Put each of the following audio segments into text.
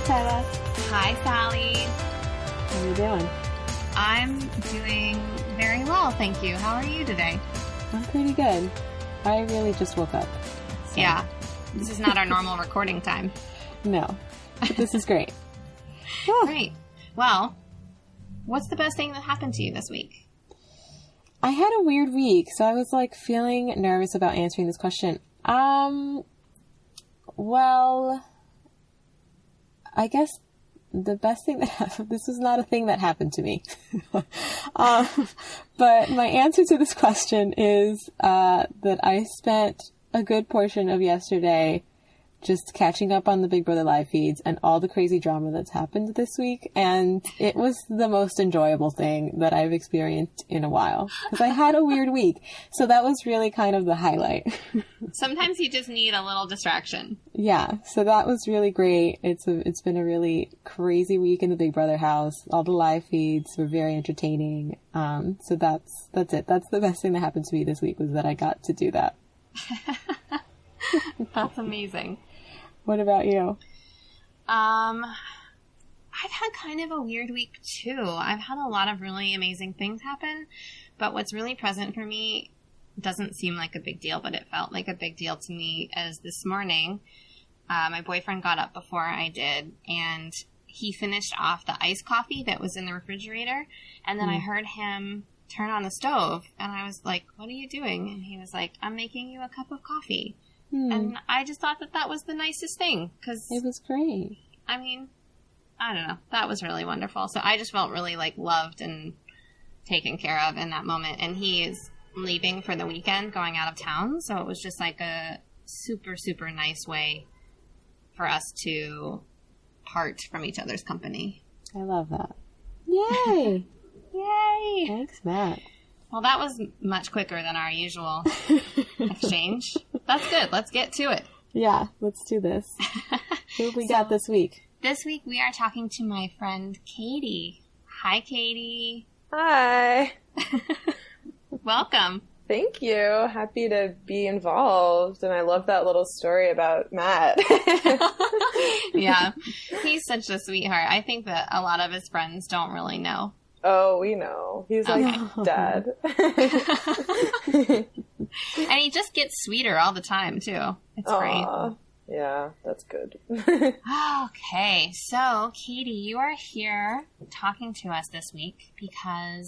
Tara. Hi, Sally. How are you doing? I'm doing very well, thank you. How are you today? I'm pretty good. I really just woke up. So. Yeah. This is not our normal recording time. No. But this is great. Great. Well, what's the best thing that happened to you this week? I had a weird week, so I was like feeling nervous about answering this question. Well, I guess the best thing that happened, this was not a thing that happened to me. But my answer to this question is that I spent a good portion of yesterday just catching up on the Big Brother live feeds and all the crazy drama that's happened this week. And it was the most enjoyable thing that I've experienced in a while. Because I had a weird week. So that was really kind of the highlight. Sometimes you just need a little distraction. Yeah. So that was really great. It's been a really crazy week in the Big Brother house. All the live feeds were very entertaining. So that's it. That's the best thing that happened to me this week, was that I got to do that. That's amazing. What about you? I've had kind of a weird week too. I've had a lot of really amazing things happen, but what's really present for me doesn't seem like a big deal, but it felt like a big deal to me as this morning, my boyfriend got up before I did, and he finished off the iced coffee that was in the refrigerator, and then I heard him turn on the stove, and I was like, what are you doing? And he was like, I'm making you a cup of coffee. And I just thought that was the nicest thing, because it was great. I mean, I don't know. That was really wonderful. So I just felt really like loved and taken care of in that moment. And he is leaving for the weekend, going out of town. So it was just like a super, super nice way for us to part from each other's company. I love that. Yay! Yay! Thanks, Matt. Well, that was much quicker than our usual exchange. That's good. Let's get to it. Yeah, let's do this. Who have we got this week? This week we are talking to my friend Katy. Hi, Katy. Hi. Welcome. Thank you. Happy to be involved. And I love that little story about Matt. Yeah, he's such a sweetheart. I think that a lot of his friends don't really know. Oh, we know. He's like dad. And he just gets sweeter all the time, too. It's great. Yeah, that's good. Okay, so, Katy, you are here talking to us this week because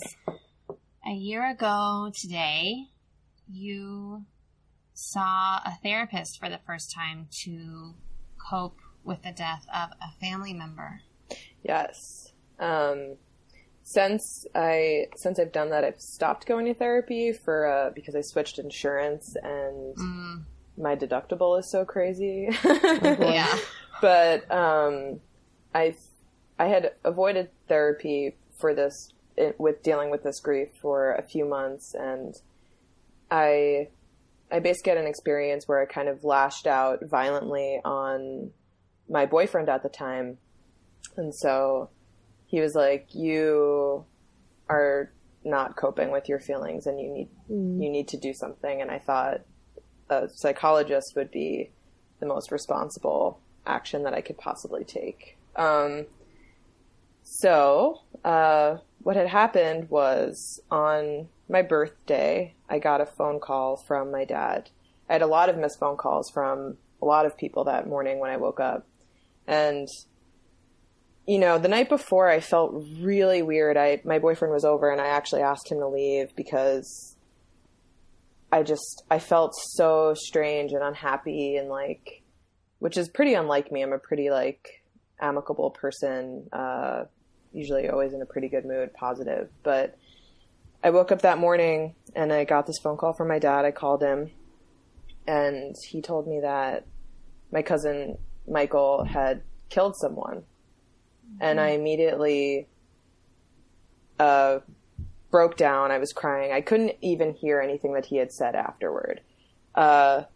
a year ago today, you saw a therapist for the first time to cope with the death of a family member. Yes. Since I've done that, I've stopped going to therapy because I switched insurance and my deductible is so crazy. Yeah. But I had avoided therapy for this with dealing with this grief for a few months, and I basically had an experience where I kind of lashed out violently on my boyfriend at the time, and so he was like, you are not coping with your feelings and you need to do something. And I thought a psychologist would be the most responsible action that I could possibly take. So what had happened was, on my birthday, I got a phone call from my dad. I had a lot of missed phone calls from a lot of people that morning when I woke up. And you know, the night before I felt really weird. My boyfriend was over and I actually asked him to leave because I felt so strange and unhappy, and like, which is pretty unlike me. I'm a pretty like amicable person, usually always in a pretty good mood, positive. But I woke up that morning and I got this phone call from my dad. I called him and he told me that my cousin Michael had killed someone. And I immediately broke down. I was crying. I couldn't even hear anything that he had said afterward. And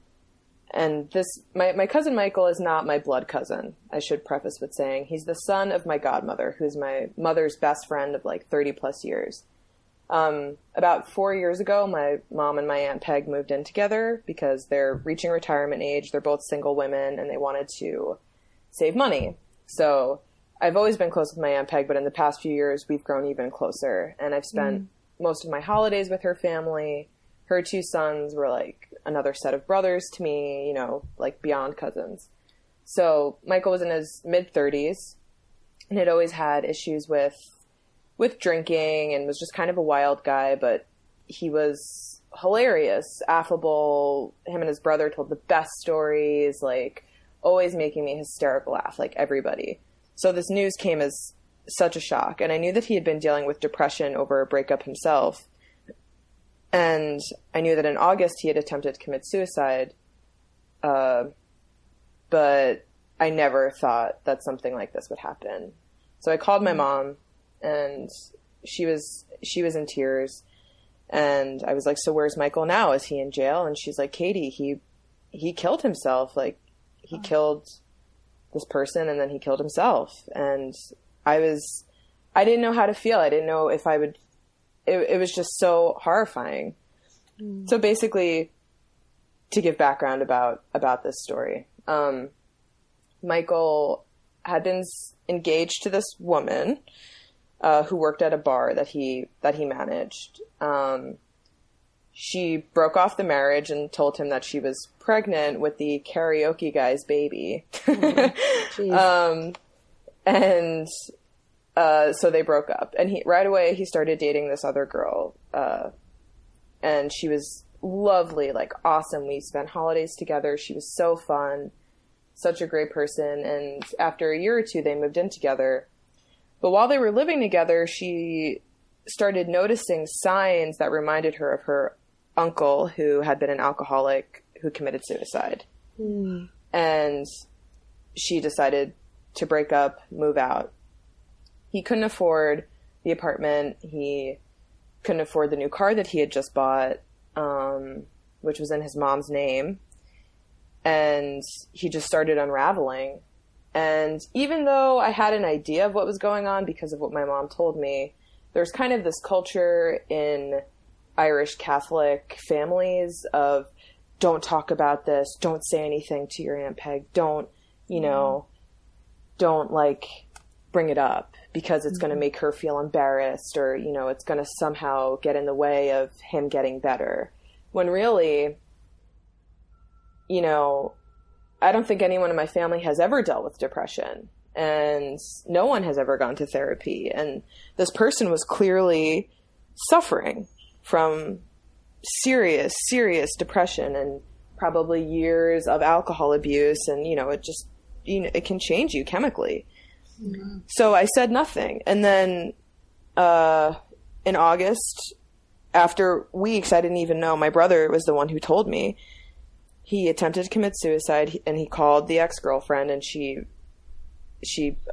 my cousin Michael is not my blood cousin, I should preface with saying. He's the son of my godmother, who's my mother's best friend of like 30 plus years. About 4 years ago, my mom and my Aunt Peg moved in together because they're reaching retirement age. They're both single women and they wanted to save money. So I've always been close with my Aunt Peg, but in the past few years, we've grown even closer. And I've spent most of my holidays with her family. Her 2 sons were like another set of brothers to me, you know, like beyond cousins. So Michael was in his mid-30s and had always had issues with drinking and was just kind of a wild guy, but he was hilarious, affable. Him and his brother told the best stories, like always making me hysterical laugh, like everybody. So this news came as such a shock. And I knew that he had been dealing with depression over a breakup himself. And I knew that in August he had attempted to commit suicide. But I never thought that something like this would happen. So I called my mom, and she was in tears. And I was like, so where's Michael now? Is he in jail? And she's like, Katy, he killed himself. Like, he killed this person and then he killed himself. And I didn't know how to feel. I didn't know if I would, it was just so horrifying. So basically, to give background about this story, Michael had been engaged to this woman, who worked at a bar that he managed. She broke off the marriage and told him that she was pregnant with the karaoke guy's baby. So they broke up, and right away he started dating this other girl. And she was lovely, like awesome. We spent holidays together. She was so fun, such a great person. And after a year or two, they moved in together. But while they were living together, she started noticing signs that reminded her of her uncle, who had been an alcoholic who committed suicide. And she decided to break up, move out. He couldn't afford the apartment. He couldn't afford the new car that he had just bought, which was in his mom's name. And he just started unraveling. And even though I had an idea of what was going on because of what my mom told me, there's kind of this culture in Irish Catholic families of don't talk about this, don't say anything to your Aunt Peg, don't like bring it up because it's going to make her feel embarrassed, or, you know, it's going to somehow get in the way of him getting better. When really, you know, I don't think anyone in my family has ever dealt with depression, and no one has ever gone to therapy. And this person was clearly suffering from serious, serious depression and probably years of alcohol abuse. And, you know, it just, you know, it can change you chemically. Mm-hmm. So I said nothing. And then, in August, after weeks, I didn't even know, my brother was the one who told me. He attempted to commit suicide, and he called the ex-girlfriend, and she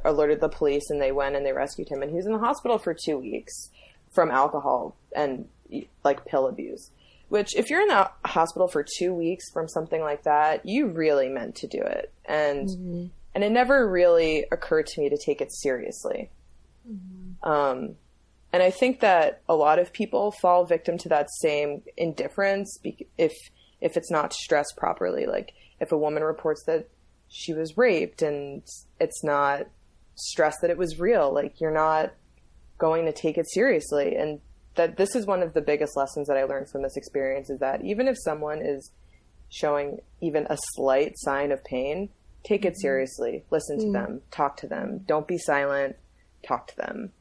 alerted the police, and they went and they rescued him. And he was in the hospital for 2 weeks from alcohol and like pill abuse, which if you're in the hospital for 2 weeks from something like that, you really meant to do it. And it never really occurred to me to take it seriously. And I think that a lot of people fall victim to that same indifference if it's not stressed properly. Like if a woman reports that she was raped and it's not stressed that it was real, like you're not going to take it seriously. And that this is one of the biggest lessons that I learned from this experience, is that even if someone is showing even a slight sign of pain, take it seriously, listen to them, talk to them, don't be silent, talk to them.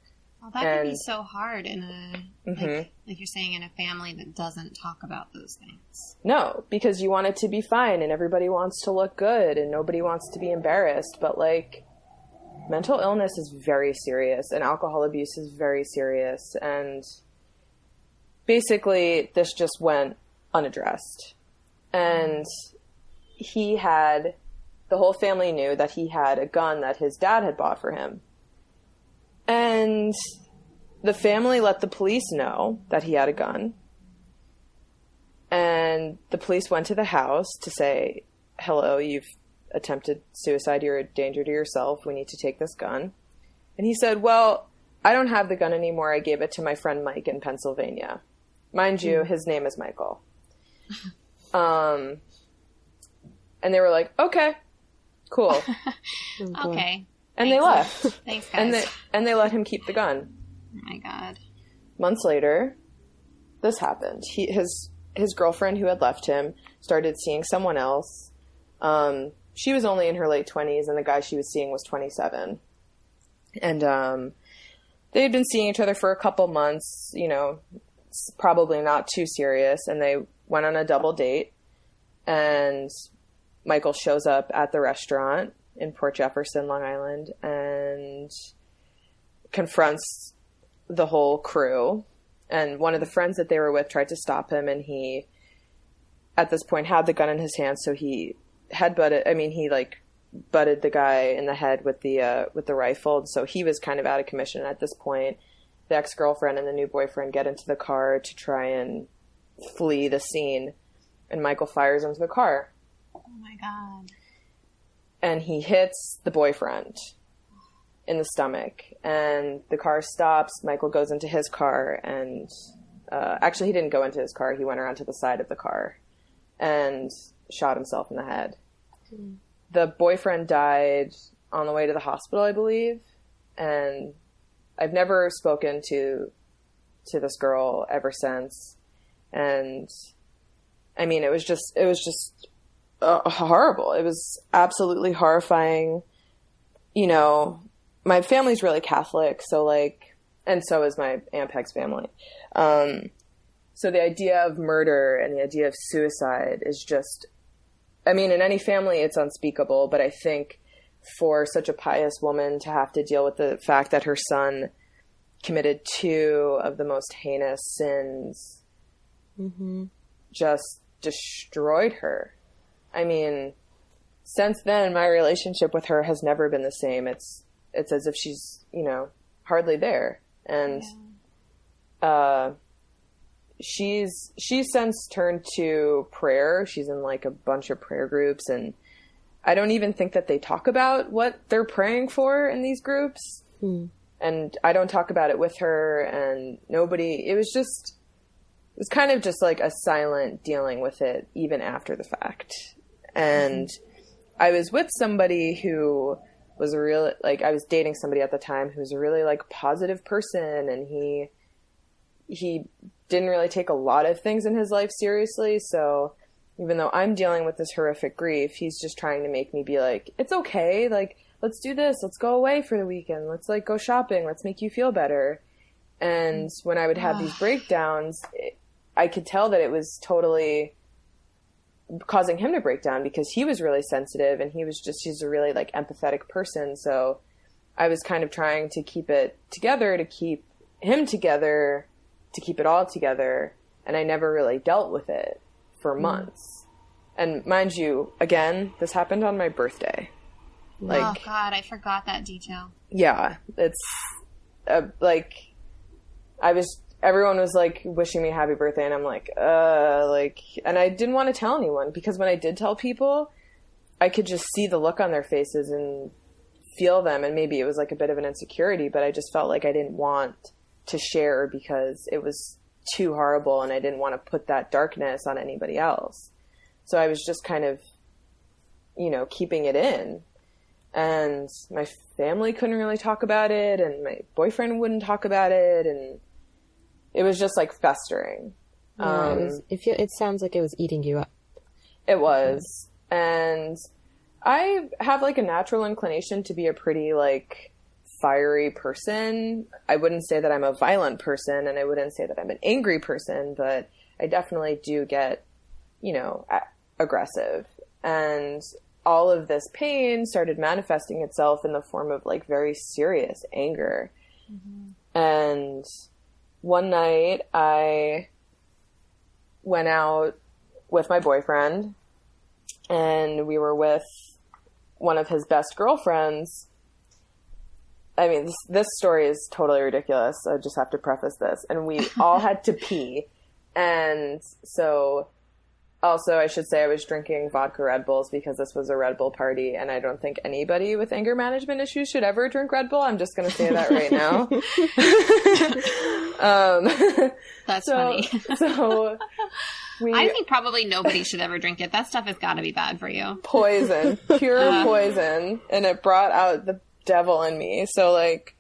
Well, that can be so hard in a, like you're saying, in a family that doesn't talk about those things. No, because you want it to be fine and everybody wants to look good and nobody wants to be embarrassed. But like, mental illness is very serious and alcohol abuse is very serious. And basically this just went unaddressed. And the whole family knew that he had a gun that his dad had bought for him. And the family let the police know that he had a gun. And the police went to the house to say, hello, you've attempted suicide. You're a danger to yourself. We need to take this gun. And he said, well, I don't have the gun anymore. I gave it to my friend Mike in Pennsylvania. Mind you, his name is Michael. And they were like, okay, cool. Okay. And they left. Thanks, guys. And they let him keep the gun. Oh my God. Months later, this happened. His girlfriend who had left him started seeing someone else. She was only in her late 20s, and the guy she was seeing was 27. And they had been seeing each other for a couple months, you know, probably not too serious, and they went on a double date. And Michael shows up at the restaurant in Port Jefferson, Long Island, and confronts the whole crew. And one of the friends that they were with tried to stop him, and he, at this point, had the gun in his hand, so he butted the guy in the head with the rifle. So he was kind of out of commission at this point. The ex-girlfriend and the new boyfriend get into the car to try and flee the scene, and Michael fires into the car. Oh my God. And he hits the boyfriend in the stomach, and the car stops. Michael goes into his car, and actually he didn't go into his car. He went around to the side of the car and shot himself in the head. Mm. The boyfriend died on the way to the hospital, I believe, and I've never spoken to this girl ever since. And I mean, it was just horrible. It was absolutely horrifying. You know, my family's really Catholic, so like, and so is my Aunt Peg's family. So the idea of murder and the idea of suicide is just, I mean, in any family it's unspeakable, but I think for such a pious woman to have to deal with the fact that her son committed two of the most heinous sins just destroyed her. I mean, since then, my relationship with her has never been the same. It's as if she's, you know, hardly there. And she's since turned to prayer. She's in like a bunch of prayer groups, and I don't even think that they talk about what they're praying for in these groups. And I don't talk about it with her, and nobody, it was kind of just like a silent dealing with it even after the fact. And I was with somebody who was a real, like, I was dating somebody at the time who was a really like positive person, and he didn't really take a lot of things in his life seriously. So even though I'm dealing with this horrific grief, he's just trying to make me be like, it's okay. Like, let's do this. Let's go away for the weekend. Let's like go shopping. Let's make you feel better. And when I would have these breakdowns, I could tell that it was totally causing him to break down, because he was really sensitive, and he's a really like empathetic person. So I was kind of trying to keep it together, to keep him together, to keep it all together. And I never really dealt with it for months. And mind you, again, this happened on my birthday. Like, oh God, I forgot that detail. Yeah, it's like, everyone was like wishing me happy birthday, and I'm like, and I didn't want to tell anyone, because when I did tell people, I could just see the look on their faces and feel them. And maybe it was like a bit of an insecurity, but I just felt like I didn't want to share because it was too horrible, and I didn't want to put that darkness on anybody else. So I was just kind of, you know, keeping it in. And my family couldn't really talk about it, and my boyfriend wouldn't talk about it, and it was just like festering. Yeah, it sounds like it was eating you up. It was. And I have like a natural inclination to be a pretty like fiery person. I wouldn't say that I'm a violent person, and I wouldn't say that I'm an angry person, but I definitely do get, you know, aggressive. And all of this pain started manifesting itself in the form of like very serious anger. And one night I went out with my boyfriend, and we were with one of his best girlfriends. I mean, this story is totally ridiculous. I just have to preface this. And we all had to pee. And so, also, I should say I was drinking vodka Red Bulls because this was a Red Bull party, and I don't think anybody with anger management issues should ever drink Red Bull. I'm just going to say that right now. That's funny. So I think probably nobody should ever drink it. That stuff has got to be bad for you. Poison. Pure poison. And it brought out the devil in me. So, like,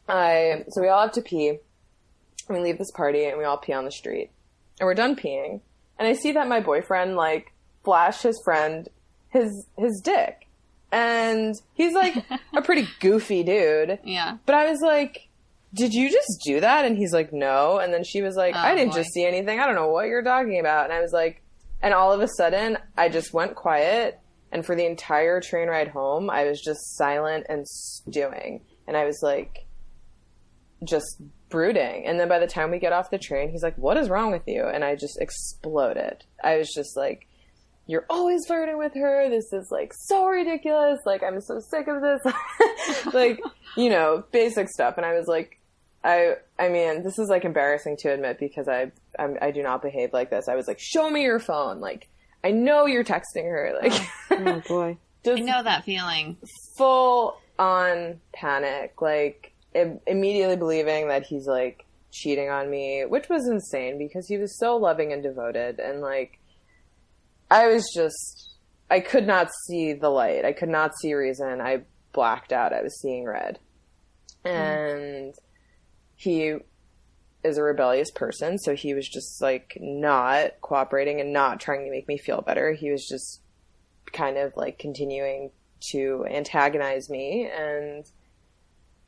so we all have to pee. And we leave this party and we all pee on the street. And we're done peeing. And I see that my boyfriend, like, flashed his friend his dick. And he's, like, a pretty goofy dude. Yeah. But I was like, did you just do that? And he's like, no. And then she was like, I didn't just see anything. I don't know what you're talking about. And I was like, and all of a sudden, I just went quiet. And for the entire train ride home, I was just silent and stewing. And I was like, just brooding. And then by the time we get off the train, he's like, what is wrong with you? And I just exploded. I was just like, you're always flirting with her. This is, like, so ridiculous. Like, I'm so sick of this. Like, you know, basic stuff. And I was like, I mean, this is, like, embarrassing to admit because I do not behave like this. I was like, show me your phone. Like, I know you're texting her. Like, oh boy. I know that feeling. Full on panic. Like, immediately believing that he's, like, cheating on me, which was insane because he was so loving and devoted. And, like, I could not see the light. I could not see reason. I blacked out. I was seeing red. And he is a rebellious person, so he was just, like, not cooperating and not trying to make me feel better. He was just kind of, like, continuing to antagonize me and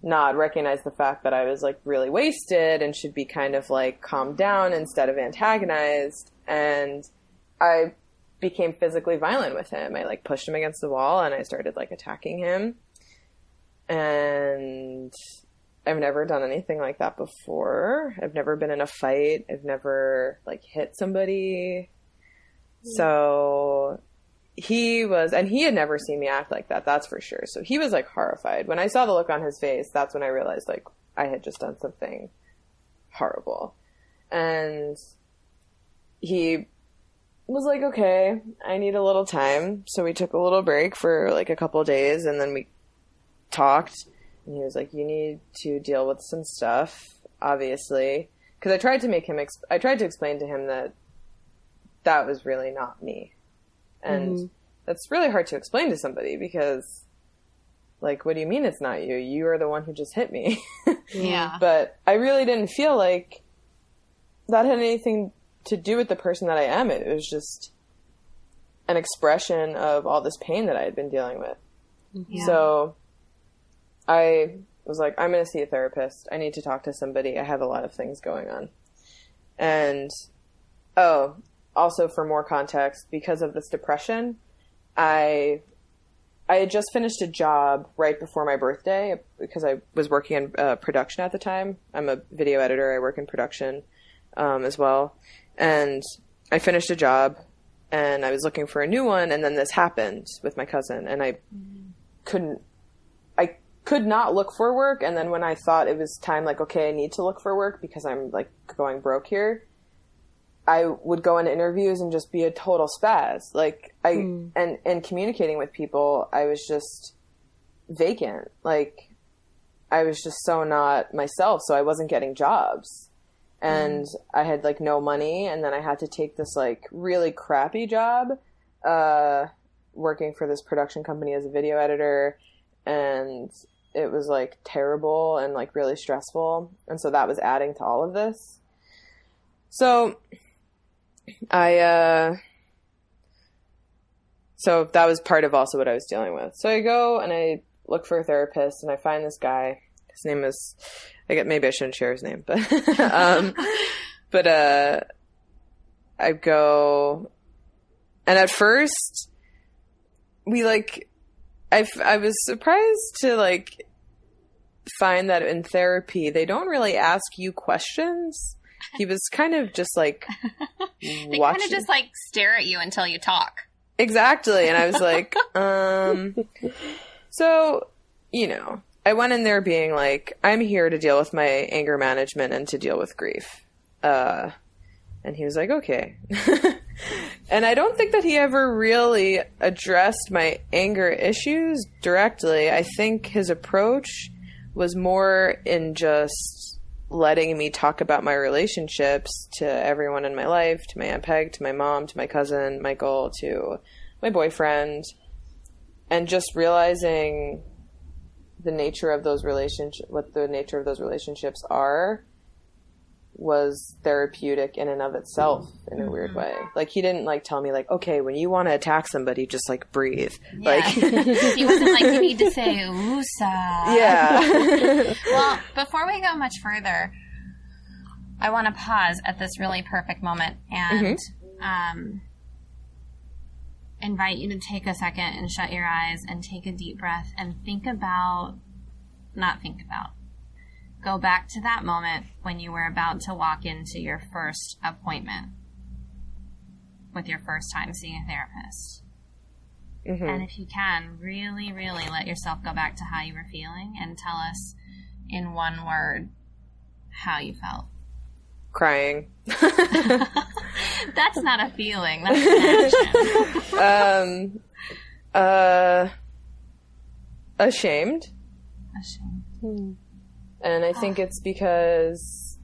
not recognize the fact that I was, like, really wasted and should be kind of, like, calmed down instead of antagonized. And I became physically violent with him. I, like, pushed him against the wall and I started, like, attacking him. And I've never done anything like that before. I've never been in a fight. I've never, like, hit somebody. So he had never seen me act like that, that's for sure. So he was, like, horrified. When I saw the look on his face, that's when I realized, like, I had just done something horrible. And he was like, okay, I need a little time. So we took a little break for, like, a couple of days, and then we talked. And he was like, you need to deal with some stuff, obviously. Because I tried to explain to him that was really not me. And that's really hard to explain to somebody because, like, what do you mean it's not you? You are the one who just hit me. Yeah. But I really didn't feel like that had anything to do with the person that I am. It was just an expression of all this pain that I had been dealing with. Yeah. So I was like, I'm going to see a therapist. I need to talk to somebody. I have a lot of things going on. And, also for more context, because of this depression, I had just finished a job right before my birthday because I was working in production at the time. I'm a video editor. I work in production as well. And I finished a job and I was looking for a new one. And then this happened with my cousin and I could not look for work. And then when I thought it was time, like, okay, I need to look for work because I'm, like, going broke here, I would go into interviews and just be a total spaz. Like, and communicating with people, I was just vacant. Like, I was just so not myself, so I wasn't getting jobs. And I had, like, no money, and then I had to take this, like, really crappy job, working for this production company as a video editor, and it was, like, terrible and, like, really stressful, and so that was adding to all of this. So so that was part of also what I was dealing with. So I go and I look for a therapist and I find this guy. His name is, maybe I shouldn't share his name, but, I go, and at first we, like, I was surprised to, like, find that in therapy, they don't really ask you questions. He was kind of just, like, they kind of just, like, stare at you until you talk. Exactly. And I was like, so, you know, I went in there being like, I'm here to deal with my anger management and to deal with grief. And he was like, okay. And I don't think that he ever really addressed my anger issues directly. I think his approach was more in just letting me talk about my relationships to everyone in my life, to my Aunt Peg, to my mom, to my cousin, Michael, to my boyfriend, and just realizing the nature of those relationships are was therapeutic in and of itself in a weird way. Like, he didn't like tell me like, okay, when you want to attack somebody, just like breathe. Yeah. Like, he wasn't like, you need to say "Usa." Yeah. Well, before we go much further, I want to pause at this really perfect moment and invite you to take a second and shut your eyes and take a deep breath and go back to that moment when you were about to walk into your first appointment with your first time seeing a therapist. And if you can, really, really let yourself go back to how you were feeling and tell us in one word how you felt. Crying. That's not a feeling. That's an action. Ashamed. Ashamed. And I think it's because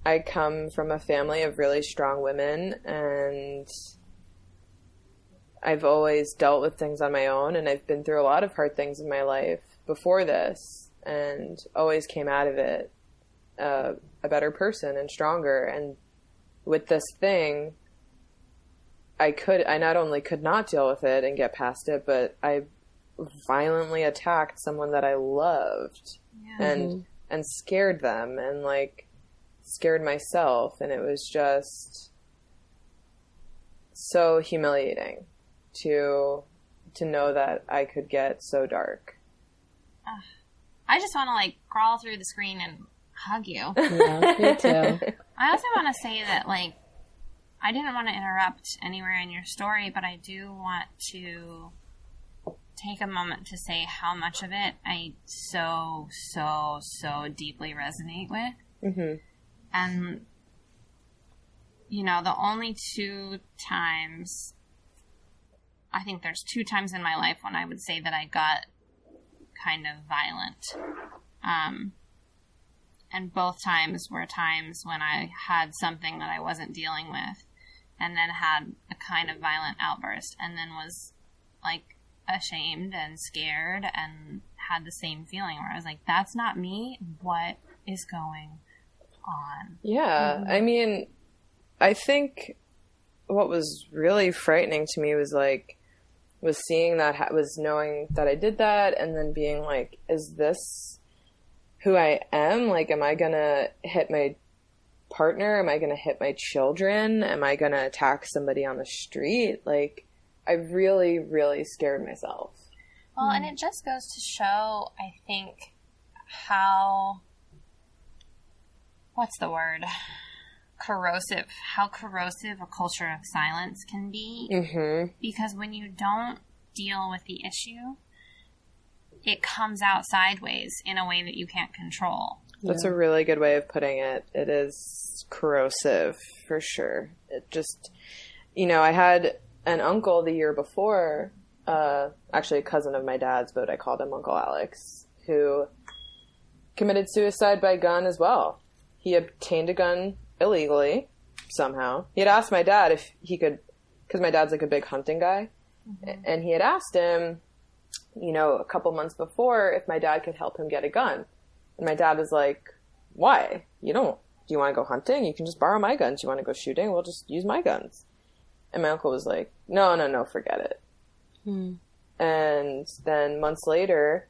I come from a family of really strong women, and I've always dealt with things on my own, and I've been through a lot of hard things in my life before this, and always came out of it a better person and stronger. And with this thing, I not only could not deal with it and get past it, but I violently attacked someone that I loved. And scared them, and like scared myself, and it was just so humiliating to know that I could get so dark. I just want to like crawl through the screen and hug you. Yeah, me too. I also want to say that like I didn't want to interrupt anywhere in your story, but I do want to take a moment to say how much of it I so deeply resonate with. And, you know, the only two times, I think there's two times in my life when I would say that I got kind of violent. And both times were times when I had something that I wasn't dealing with, and then had a kind of violent outburst, and then was like ashamed and scared and had the same feeling where I was like, that's not me. What is going on? Yeah. I mean, I think what was really frightening to me was seeing that, was knowing that I did that, and then being like, is this who I am? Like, am I gonna hit my partner? Am I gonna hit my children? Am I gonna attack somebody on the street? Like, I really, really scared myself. Well, and it just goes to show, I think, how corrosive a culture of silence can be. Because when you don't deal with the issue, it comes out sideways in a way that you can't control. That's a really good way of putting it. It is corrosive, for sure. It just, I had an uncle the year before, actually a cousin of my dad's, but I called him Uncle Alex, who committed suicide by gun as well. He obtained a gun illegally, somehow. He had asked my dad if he could, because my dad's like a big hunting guy, and he had asked him, a couple months before, if my dad could help him get a gun. And my dad was like, why? Do you want to go hunting? You can just borrow my guns. You want to go shooting? We'll just use my guns. And my uncle was like, no, forget it. And then months later,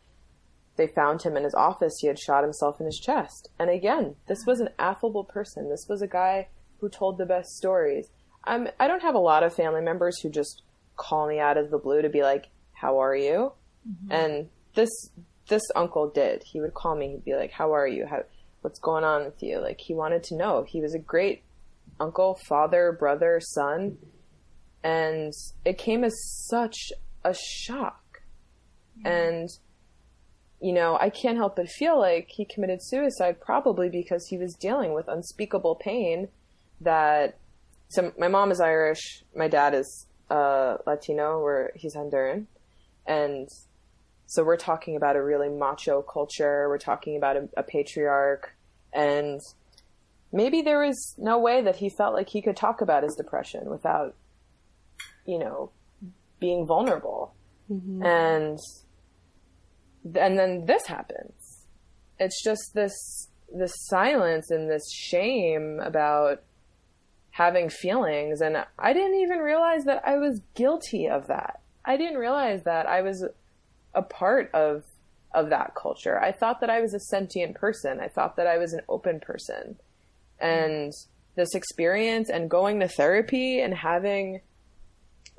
they found him in his office. He had shot himself in his chest. And again, this was an affable person. This was a guy who told the best stories. I don't have a lot of family members who just call me out of the blue to be like, how are you? And this uncle did. He would call me. He'd be like, how are you? What's going on with you? Like, he wanted to know. He was a great uncle, father, brother, son. And it came as such a shock. And, I can't help but feel like he committed suicide probably because he was dealing with unspeakable pain so my mom is Irish. My dad is Latino, he's Honduran. And so we're talking about a really macho culture. We're talking about a patriarch. And maybe there was no way that he felt like he could talk about his depression without, being vulnerable. And and then this happens. It's just this silence and this shame about having feelings. And I didn't even realize that I was guilty of that. I didn't realize that I was a part of that culture. I thought that I was a sentient person. I thought that I was an open person. And this experience and going to therapy and having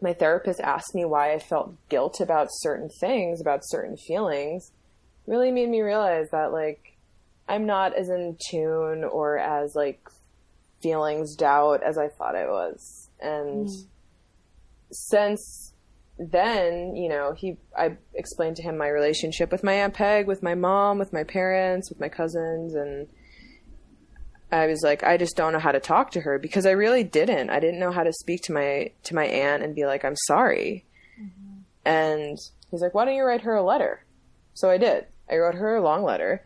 my therapist ask me why I felt guilt about certain things, about certain feelings, really made me realize that, like, I'm not as in tune or as, like, feelings doubt as I thought I was. And since then, you know, I explained to him my relationship with my Aunt Peg, with my mom, with my parents, with my cousins, and I was like, I just don't know how to talk to her, because I really didn't. I didn't know how to speak to my aunt and be like, I'm sorry. Mm-hmm. And he's like, why don't you write her a letter? So I did. I wrote her a long letter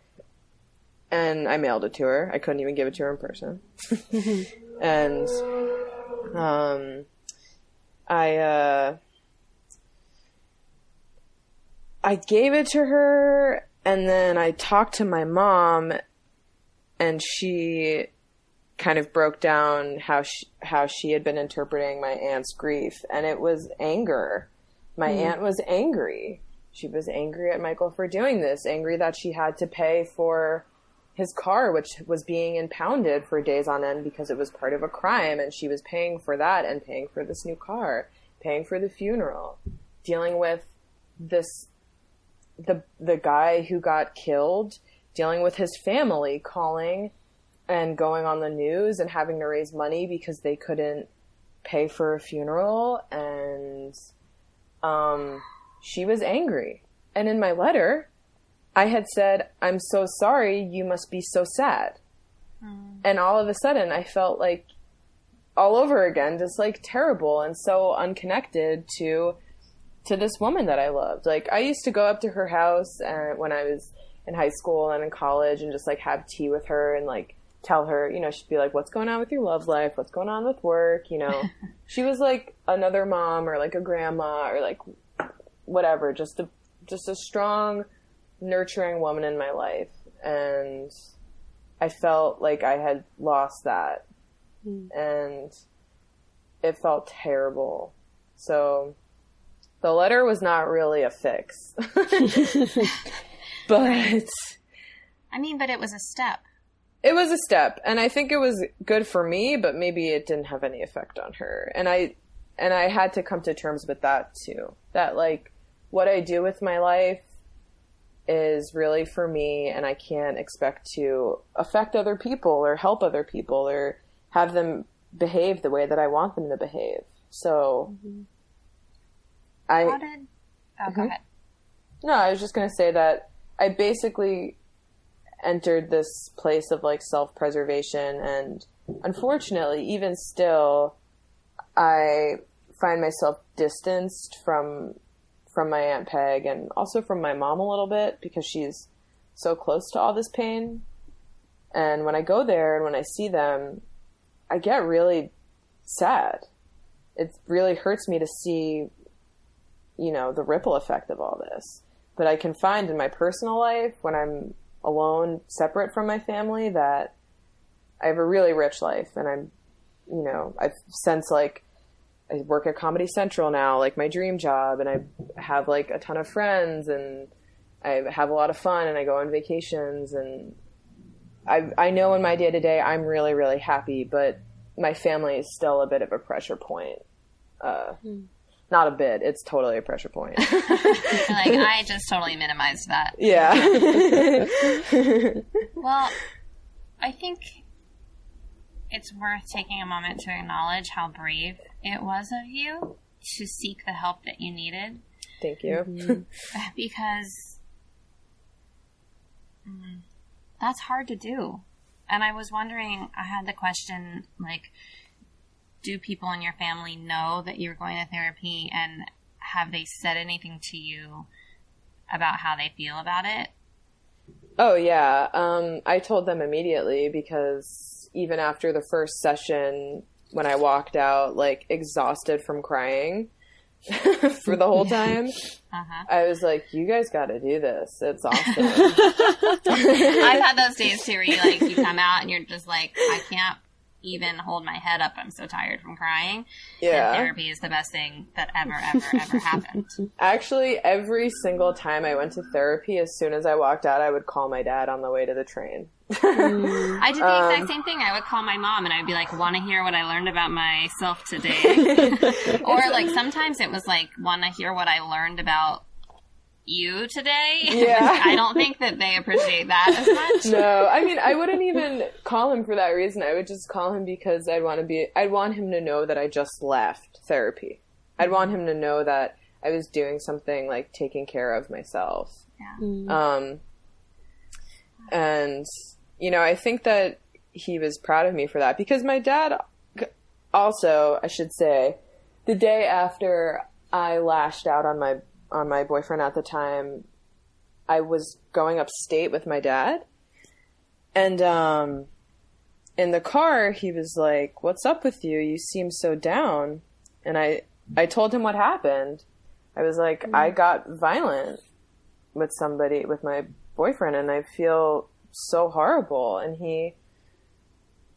and I mailed it to her. I couldn't even give it to her in person. And I gave it to her, and then I talked to my mom, and she kind of broke down how she had been interpreting my aunt's grief, and it was anger. My aunt was angry. She was angry at Michael for doing this, angry that she had to pay for his car, which was being impounded for days on end because it was part of a crime, and she was paying for that and paying for this new car, paying for the funeral, dealing with the guy who got killed, dealing with his family calling and going on the news and having to raise money because they couldn't pay for a funeral. And she was angry. And in my letter, I had said, I'm so sorry, you must be so sad. And all of a sudden, I felt like all over again, just like terrible and so unconnected to this woman that I loved. Like, I used to go up to her house when I was in high school and in college and just like have tea with her and like tell her, you know, she'd be like, what's going on with your love life? What's going on with work? You know, she was like another mom or like a grandma or like whatever, just a strong, nurturing woman in my life. And I felt like I had lost that. And it felt terrible. So the letter was not really a fix. But I mean, but it was a step. It was a step, and I think it was good for me, but maybe it didn't have any effect on her. And I had to come to terms with that too. That, like, what I do with my life is really for me, and I can't expect to affect other people or help other people or have them behave the way that I want them to behave. So Go ahead. No, I was just going to say that I basically entered this place of like self-preservation, and unfortunately, even still, I find myself distanced from my Aunt Peg and also from my mom a little bit because she's so close to all this pain. And when I go there and when I see them, I get really sad. It really hurts me to see, you know, the ripple effect of all this. But I can find in my personal life, when I'm alone, separate from my family, that I have a really rich life. And I'm, you know, I've since like, I work at Comedy Central now, like my dream job, and I have like a ton of friends, and I have a lot of fun, and I go on vacations, and I know in my day to day I'm really, really happy, but my family is still a bit of a pressure point. Not a bit, it's totally a pressure point. Like, I just totally minimized that. Yeah. Well, I think it's worth taking a moment to acknowledge how brave it was of you to seek the help that you needed. Thank you. Because that's hard to do. And I was wondering, I had the question, like, do people in your family know that you're going to therapy, and have they said anything to you about how they feel about it? Oh, yeah. I told them immediately, because even after the first session, when I walked out, like, exhausted from crying, for the whole time. I was like, you guys got to do this. It's awesome. I've had those days too where you come out and you're just like, I can't even hold my head up. I'm so tired from crying. Yeah. And therapy is the best thing that ever happened. Actually, every single time I went to therapy, as soon as I walked out, I would call my dad on the way to the train. I did the exact same thing. I would call my mom and I'd be like, want to hear what I learned about myself today? Or like sometimes it was like, want to hear what I learned about you today? Yeah. I don't think that they appreciate that as much. No, I mean, I wouldn't even call him for that reason. I would just call him because I'd want him to know that I just left therapy. I'd want him to know that I was doing something like taking care of myself. Yeah. And, you know, I think that he was proud of me for that because my dad also, I should say, the day after I lashed out on my boyfriend at the time, I was going upstate with my dad. And in the car, he was like, "What's up with you? You seem so down." And I told him what happened. I was like, I got violent with my boyfriend, and I feel so horrible. And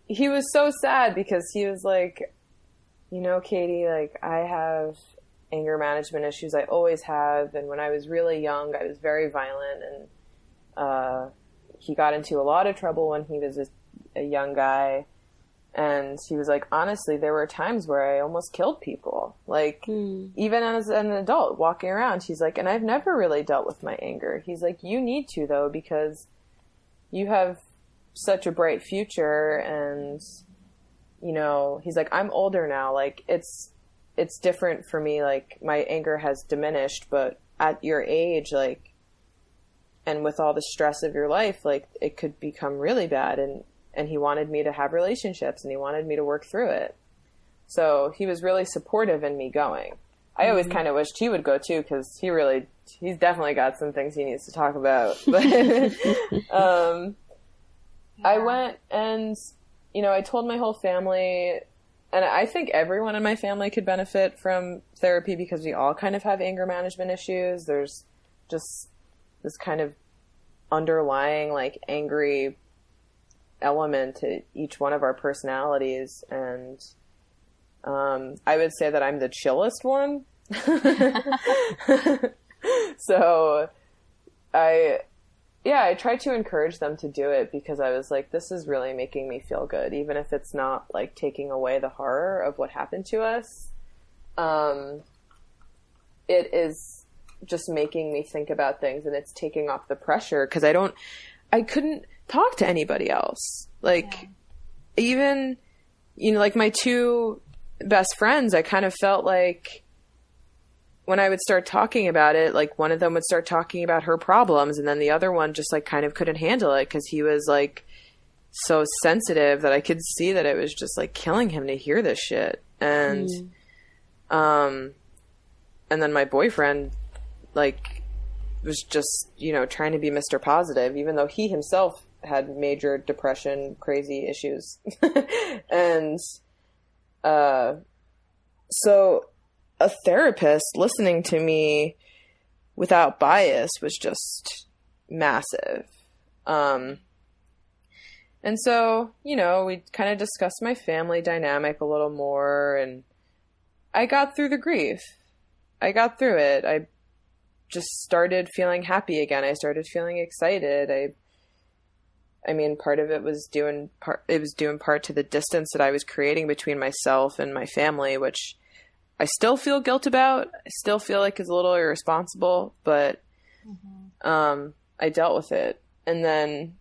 he was so sad because he was like, you know, Katy, like, I have anger management issues. I always have. And when I was really young, I was very violent. And he got into a lot of trouble when he was a young guy. And he was like, honestly, there were times where I almost killed people. Like, even as an adult walking around, he's like, and I've never really dealt with my anger. He's like, you need to, though, because you have such a bright future. And, you know, he's like, I'm older now. Like, it's different for me. Like, my anger has diminished, but at your age, like, and with all the stress of your life, like, it could become really bad. And he wanted me to have relationships and he wanted me to work through it. So he was really supportive in me going. I always kind of wished he would go too, because he's definitely got some things he needs to talk about. But I went and, you know, I told my whole family, and I think everyone in my family could benefit from therapy because we all kind of have anger management issues. There's just this kind of underlying, like, angry element to each one of our personalities. And I would say that I'm the chillest one. So I tried to encourage them to do it because I was like, this is really making me feel good, even if it's not like taking away the horror of what happened to us. It is just making me think about things, and it's taking off the pressure because I couldn't talk to anybody else. Like, even, you know, like my two best friends, I kind of felt like when I would start talking about it, like one of them would start talking about her problems, and then the other one just like kind of couldn't handle it because he was like so sensitive that I could see that it was just like killing him to hear this shit. And and then my boyfriend like was just, you know, trying to be Mr. Positive, even though he himself had major depression, crazy issues. And so a therapist listening to me without bias was just massive. And so, you know, we kind of discussed my family dynamic a little more, and I got through the grief. I got through it. I just started feeling happy again. I started feeling excited. I mean, part of it was due in part to the distance that I was creating between myself and my family, which I still feel guilt about. I still feel like it's a little irresponsible, but I dealt with it. And then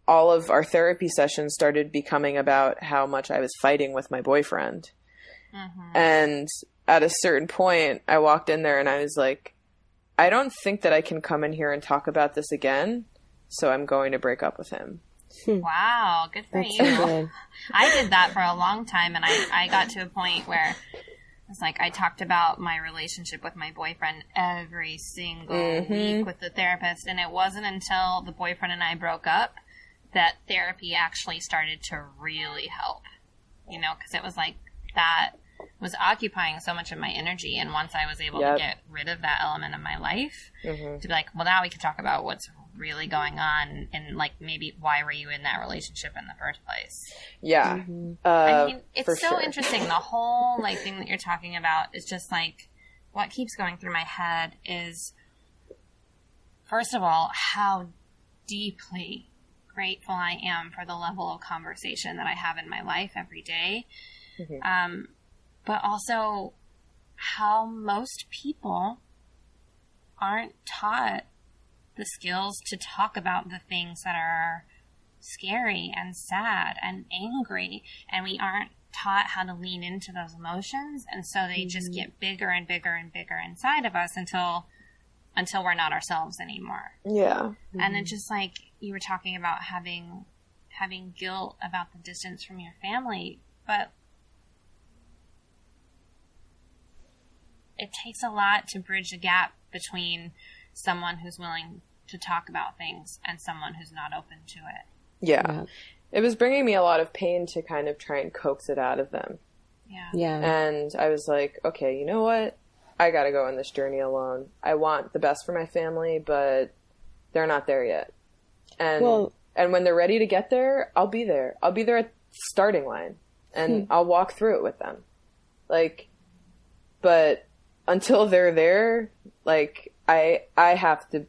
all of our therapy sessions started becoming about how much I was fighting with my boyfriend. And at a certain point, I walked in there and I was like, I don't think that I can come in here and talk about this again, so I'm going to break up with him. Wow, good for you. Good. I did that for a long time, and I got to a point where it's like I talked about my relationship with my boyfriend every single week with the therapist, and it wasn't until the boyfriend and I broke up that therapy actually started to really help, you know, because it was like that was occupying so much of my energy. And once I was able to get rid of that element of my life, to be like, well, now we can talk about what's really going on and like maybe why were you in that relationship in the first place. Yeah. I mean, it's so sure. interesting. The whole like thing that you're talking about is just like what keeps going through my head is, first of all, how deeply grateful I am for the level of conversation that I have in my life every day. But also how most people aren't taught the skills to talk about the things that are scary and sad and angry, and we aren't taught how to lean into those emotions, and so they just get bigger and bigger and bigger inside of us until we're not ourselves anymore. Yeah. And then just like you were talking about having guilt about the distance from your family, but it takes a lot to bridge the gap between someone who's willing to talk about things and someone who's not open to it. Yeah. It was bringing me a lot of pain to kind of try and coax it out of them. Yeah. And I was like, okay, you know what? I gotta go on this journey alone. I want the best for my family, but they're not there yet. And when they're ready to get there, I'll be there. I'll be there at the starting line. And I'll walk through it with them. Like, but until they're there, like, I have to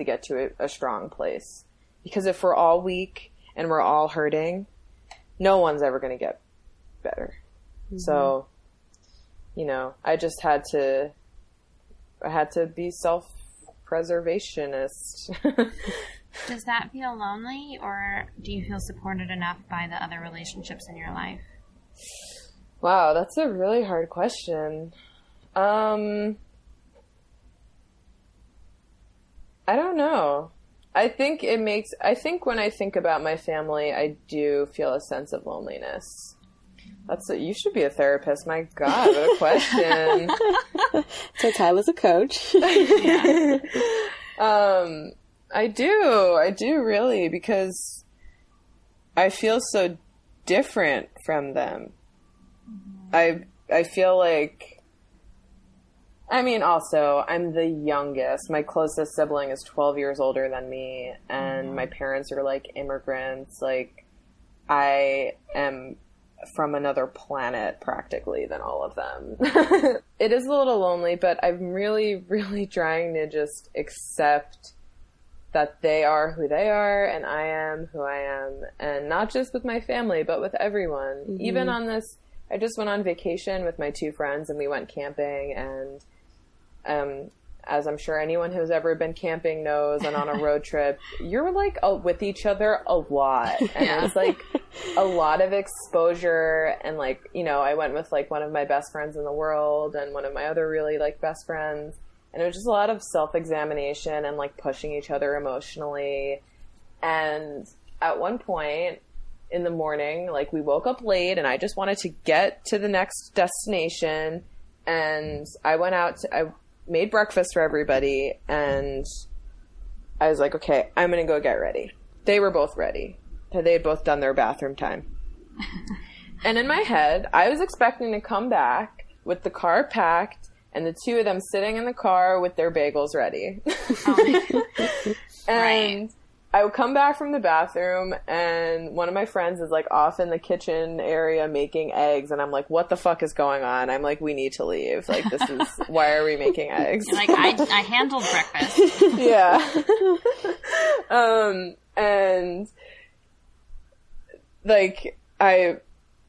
get to a strong place. Because if we're all weak and we're all hurting, no one's ever going to get better. So, you know, I just had to be self-preservationist. Does that feel lonely, or do you feel supported enough by the other relationships in your life? Wow, that's a really hard question. I don't know. I think when I think about my family, I do feel a sense of loneliness. You should be a therapist. My God, what a question. So Tyla's a coach. I do really, because I feel so different from them. I feel like, I mean, also, I'm the youngest. My closest sibling is 12 years older than me, and my parents are, like, immigrants. Like, I am from another planet, practically, than all of them. It is a little lonely, but I'm really, really trying to just accept that they are who they are, and I am who I am. And not just with my family, but with everyone. Even on this, I just went on vacation with my two friends, and we went camping, and as I'm sure anyone who's ever been camping knows, and on a road trip, you're like with each other a lot. And it's like a lot of exposure. And like, you know, I went with like one of my best friends in the world and one of my other really like best friends. And it was just a lot of self-examination and like pushing each other emotionally. And at one point in the morning, like we woke up late and I just wanted to get to the next destination. And I went out I made breakfast for everybody, and I was like, okay, I'm going to go get ready. They were both ready. They had both done their bathroom time. And in my head, I was expecting to come back with the car packed and the two of them sitting in the car with their bagels ready. And I would come back from the bathroom, and one of my friends is like off in the kitchen area making eggs, and I'm like, what the fuck is going on? I'm like, we need to leave. Like, this is, why are we making eggs? You're like, I handled breakfast. Yeah. And like, I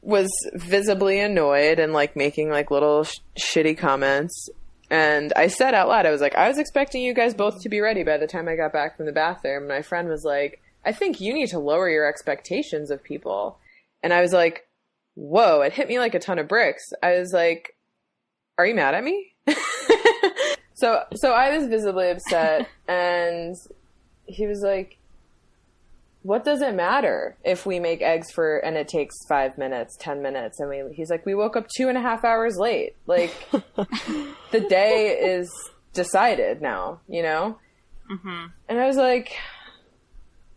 was visibly annoyed and like making like little shitty comments. And I said out loud, I was like, I was expecting you guys both to be ready by the time I got back from the bathroom. And my friend was like, I think you need to lower your expectations of people. And I was like, whoa, it hit me like a ton of bricks. I was like, are you mad at me? So I was visibly upset, and he was like, what does it matter if we make eggs and it takes 5 minutes, 10 minutes? And he's like, we woke up 2.5 hours late. Like, the day is decided now, you know? And I was like,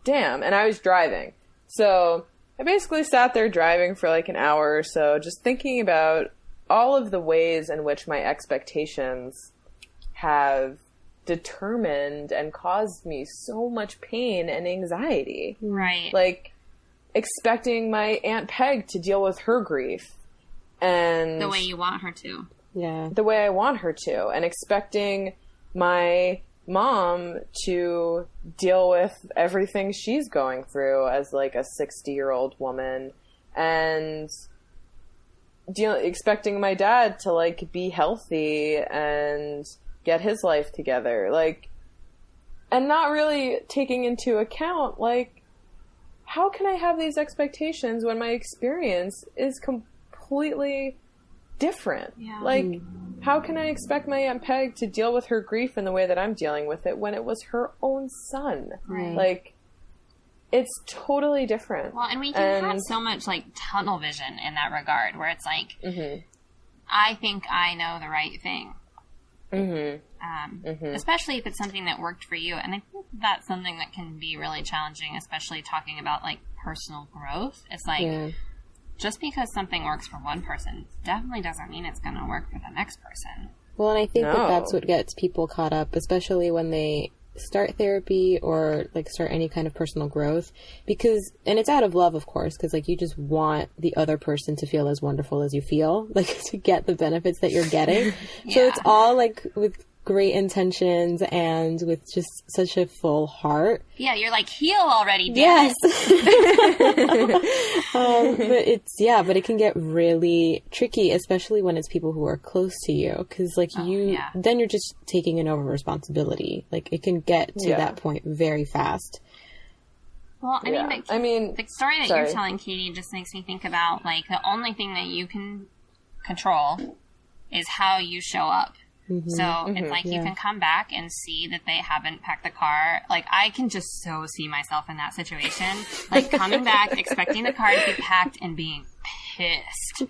damn. And I was driving. So I basically sat there driving for like an hour or so, just thinking about all of the ways in which my expectations have determined and caused me so much pain and anxiety. Right. Like, expecting my Aunt Peg to deal with her grief. And the way you want her to. Yeah. The way I want her to. And expecting my mom to deal with everything she's going through as like a 60-year-old woman. And expecting my dad to like be healthy and get his life together. Like, and not really taking into account, like, how can I have these expectations when my experience is completely different? Yeah. Like, how can I expect my Aunt Peg to deal with her grief in the way that I'm dealing with it when it was her own son? Right. Like, it's totally different. Well, and we can have so much, like, tunnel vision in that regard, where it's like, I think I know the right thing. Especially if it's something that worked for you. And I think that's something that can be really challenging, especially talking about, like, personal growth. It's like, just because something works for one person definitely doesn't mean it's going to work for the next person. Well, and I think that that's what gets people caught up, especially when they start therapy or like start any kind of personal growth, because, and it's out of love, of course, because like you just want the other person to feel as wonderful as you feel, like to get the benefits that you're getting. So it's all like with great intentions and with just such a full heart. Yeah, you're like, heal already, damn But but it can get really tricky, especially when it's people who are close to you, because like then you're just taking an over responsibility. Like it can get to that point very fast. Well, I mean, the story that you're telling, Katie, just makes me think about like the only thing that you can control is how you show up. So it's like you can come back and see that they haven't packed the car. Like, I can just so see myself in that situation. Like, coming back, expecting the car to be packed and being pissed.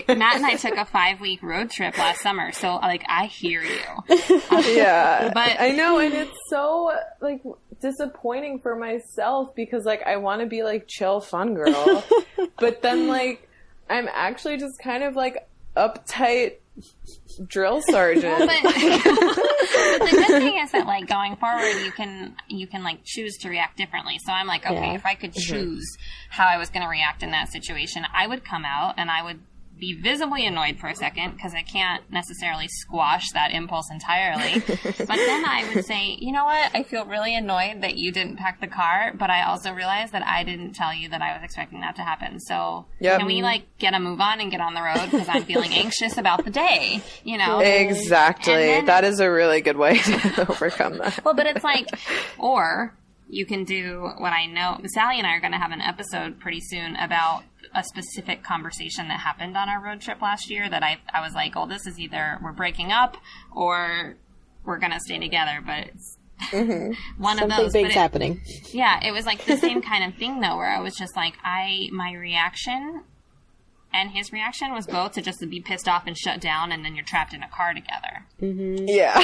Matt and I took a 5-week road trip last summer, so, like, I hear you. Yeah. But I know, and it's so, like, disappointing for myself because, like, I want to be, like, chill, fun girl. But then, like, I'm actually just kind of, like, uptight drill sergeant. Well, but the good thing is that like going forward you can like choose to react differently. So I'm like, okay, if I could choose how I was going to react in that situation, I would come out and I would be visibly annoyed for a second because I can't necessarily squash that impulse entirely. But then I would say, you know what? I feel really annoyed that you didn't pack the car, but I also realized that I didn't tell you that I was expecting that to happen. So can we like get a move on and get on the road because I'm feeling anxious about the day, you know? Exactly. Then, that is a really good way to overcome that. Well, but it's like, or you can do what I know. Sally and I are going to have an episode pretty soon about a specific conversation that happened on our road trip last year that I was like, oh, this is either we're breaking up or we're going to stay together. But it's one Something of those. Something big's happening. Yeah, it was like the same kind of thing, though, where I was just like, my reaction and his reaction was both to just be pissed off and shut down, and then you're trapped in a car together. Yeah.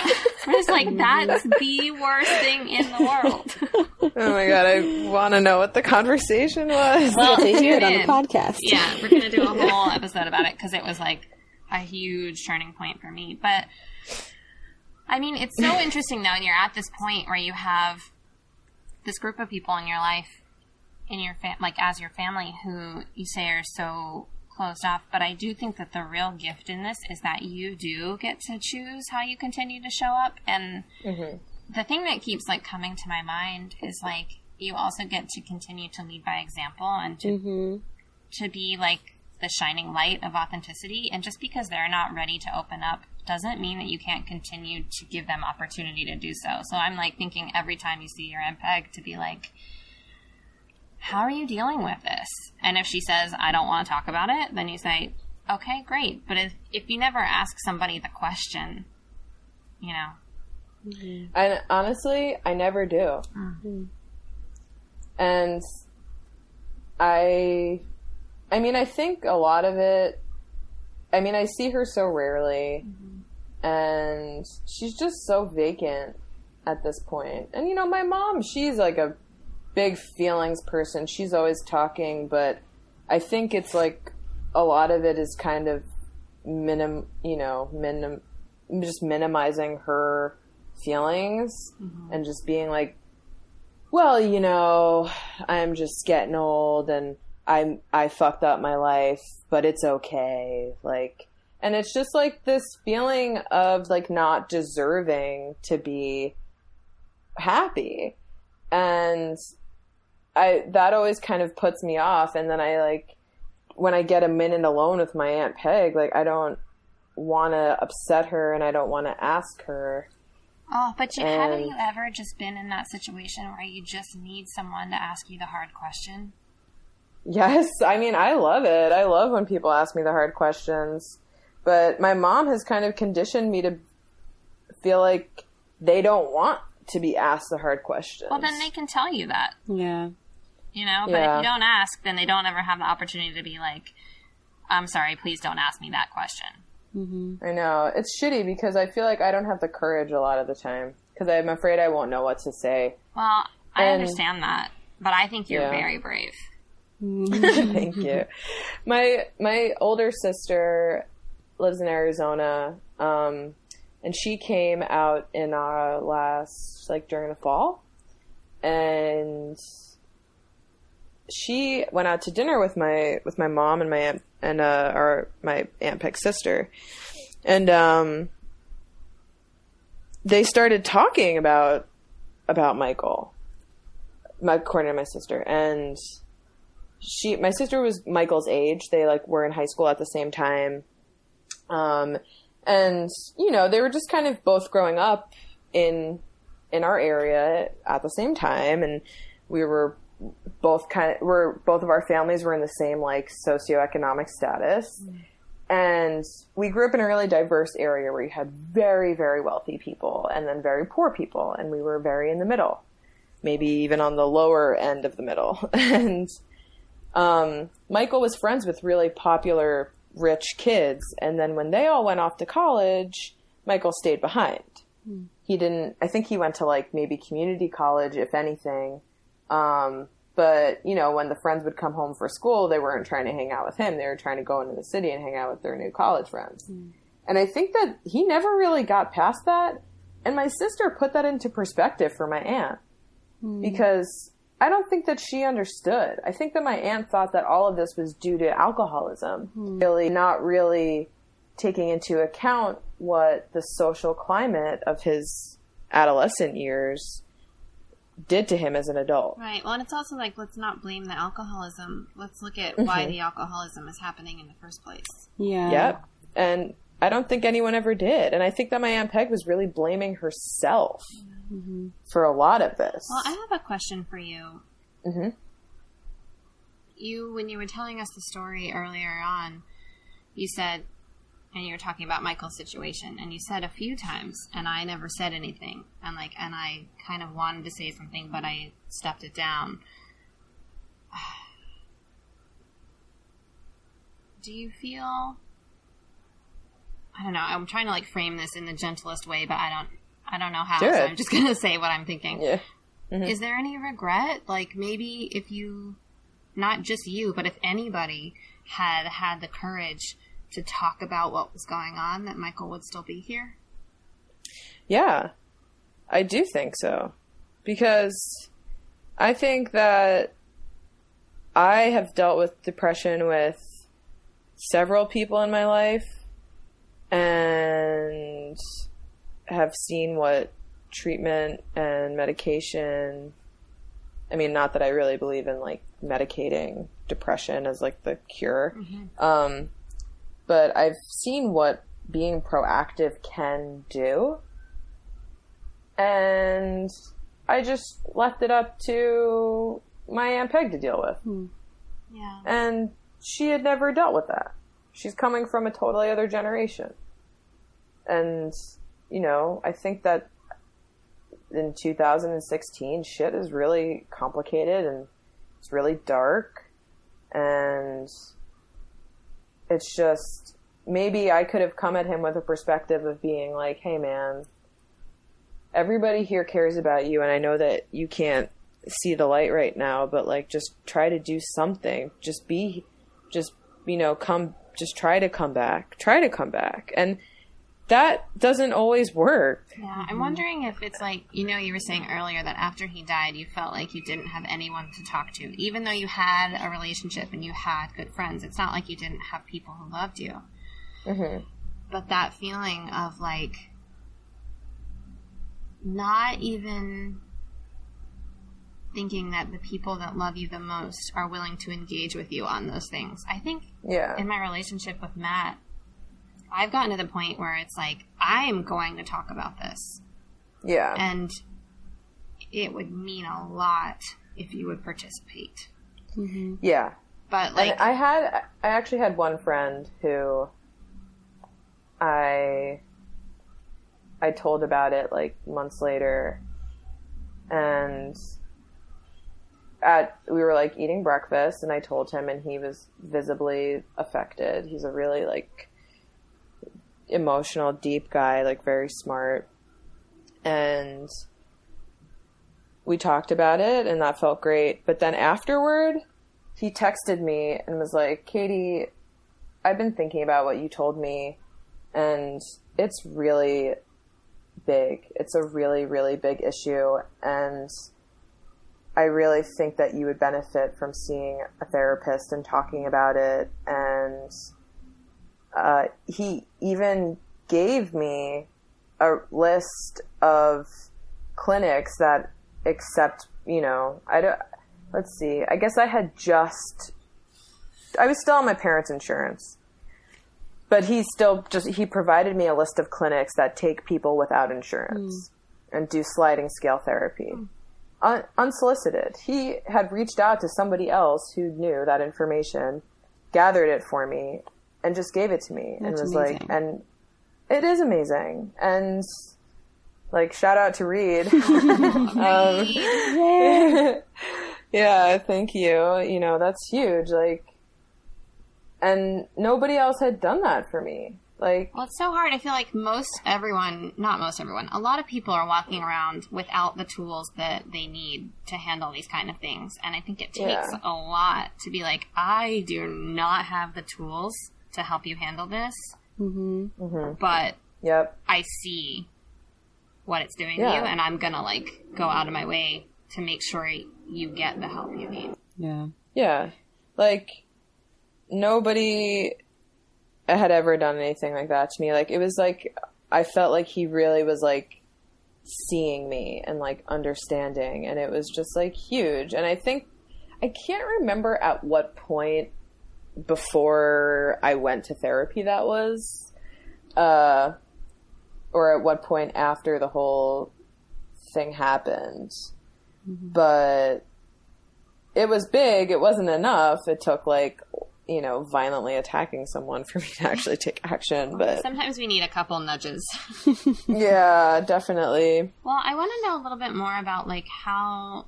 We're just like, that's the worst thing in the world. Oh my god, I want to know what the conversation was. Well, to hear it on the podcast. Yeah, we're going to do a whole episode about it because it was like a huge turning point for me. But, I mean, it's so interesting, though, and you're at this point where you have this group of people in your life, in your like as your family, who you say are so closed off, but I do think that the real gift in this is that you do get to choose how you continue to show up. And the thing that keeps like coming to my mind is like you also get to continue to lead by example and to be like the shining light of authenticity. And just because they're not ready to open up doesn't mean that you can't continue to give them opportunity to do so. So I'm like thinking every time you see your MPEG to be like, how are you dealing with this? And if she says, I don't want to talk about it, then you say, okay, great. But if you never ask somebody the question, you know. And honestly, I never do. And I mean, I think a lot of it, I mean, I see her so rarely, and she's just so vacant at this point. And, you know, my mom, she's like a big feelings person. She's always talking, but I think it's like a lot of it is kind of just minimizing her feelings and just being like, well, you know, I'm just getting old and I fucked up my life, but it's okay. Like, and it's just like this feeling of like not deserving to be happy. And that always kind of puts me off. And then I like, when I get a minute alone with my Aunt Peg, like I don't want to upset her and I don't want to ask her. Oh, but haven't you ever just been in that situation where you just need someone to ask you the hard question? Yes. I mean, I love it. I love when people ask me the hard questions. But my mom has kind of conditioned me to feel like they don't want to be asked the hard questions. Well, then they can tell you that. Yeah. You know, but if you don't ask, then they don't ever have the opportunity to be like, I'm sorry, please don't ask me that question. Mm-hmm. I know. It's shitty because I feel like I don't have the courage a lot of the time because I'm afraid I won't know what to say. Well, I understand that, but I think you're very brave. Thank you. My older sister lives in Arizona, and she came out in during the fall, and she went out to dinner with my mom and my aunt and my Aunt Peg's sister, and they started talking about Michael, according to my sister, and my sister was Michael's age. They like were in high school at the same time, and you know they were just kind of both growing up in our area at the same time, and we were both both of our families were in the same like socioeconomic status. And we grew up in a really diverse area where you had very, very wealthy people and then very poor people. And we were very in the middle, maybe even on the lower end of the middle. And Michael was friends with really popular, rich kids. And then when they all went off to college, Michael stayed behind. I think he went to like maybe community college, if anything. But, you know, when the friends would come home for school, they weren't trying to hang out with him. They were trying to go into the city and hang out with their new college friends. And I think that he never really got past that. And my sister put that into perspective for my aunt. Because I don't think that she understood. I think that my aunt thought that all of this was due to alcoholism. Really not really taking into account what the social climate of his adolescent years did to him as an adult. Right. Well, and it's also like, let's not blame the alcoholism. Let's look at why the alcoholism is happening in the first place. Yeah. Yep. And I don't think anyone ever did. And I think that my Aunt Peg was really blaming herself for a lot of this. Well, I have a question for you. When you were telling us the story earlier on, you said, and you were talking about Michael's situation, and you said a few times, and I never said anything, and I kind of wanted to say something, but I stepped it down. Do you feel? I don't know. I'm trying to like frame this in the gentlest way, but I don't know how. So I'm just gonna say what I'm thinking. Yeah. Is there any regret? Like maybe if you, not just you, but if anybody had the courage to talk about what was going on, that Michael would still be here? Yeah, I do think so. Because I think that I have dealt with depression with several people in my life and have seen what treatment and medication, I mean, not that I really believe in like medicating depression as like the cure, but I've seen what being proactive can do. And I just left it up to my Aunt Peg to deal with. Yeah. And she had never dealt with that. She's coming from a totally other generation. And, you know, I think that in 2016, shit is really complicated and it's really dark. And it's just, maybe I could have come at him with a perspective of being like, hey man, everybody here cares about you, and I know that you can't see the light right now, but like just try to do something. Just try to come back. And that doesn't always work. Yeah, I'm wondering if it's like, you were saying earlier that after he died, you felt like you didn't have anyone to talk to. Even though you had a relationship and you had good friends, it's not like you didn't have people who loved you. Mm-hmm. But that feeling of like not even thinking that the people that love you the most are willing to engage with you on those things. I think in my relationship with Matt, I've gotten to the point where it's like, I'm going to talk about this. Yeah. And it would mean a lot if you would participate. Mm-hmm. Yeah. But like, and I actually had one friend who I told about it like months later, and we were like eating breakfast, and I told him, and he was visibly affected. He's a really like emotional, deep guy, like very smart. And we talked about it, and that felt great. But then afterward, he texted me and was like, Katy, I've been thinking about what you told me, and it's really big. It's a really, really big issue, and I really think that you would benefit from seeing a therapist and talking about it. And he even gave me a list of clinics that accept, let's see, I guess I was still on my parents' insurance, but he provided me a list of clinics that take people without insurance and do sliding scale therapy. Unsolicited. He had reached out to somebody else who knew that information, gathered it for me, and just gave it to me. That's and was amazing. like, and it is amazing. And like, shout out to Reed. Yeah, thank you. That's huge. Like, and nobody else had done that for me. Like, well, it's so hard. I feel like not most everyone, a lot of people are walking around without the tools that they need to handle these kind of things. And I think it takes a lot to be like, I do not have the tools to help you handle this, but I see what it's doing to you, and I'm gonna like go out of my way to make sure you get the help you need. Yeah. Like, nobody had ever done anything like that to me. Like, it was like, I felt like he really was like seeing me and like understanding, and it was just like huge. And I think, I can't remember at what point before I went to therapy that was, or at what point after the whole thing happened. But it was big. It wasn't enough. It took like, violently attacking someone for me to actually take action. But sometimes we need a couple nudges. Yeah, definitely. Well, I want to know a little bit more about like how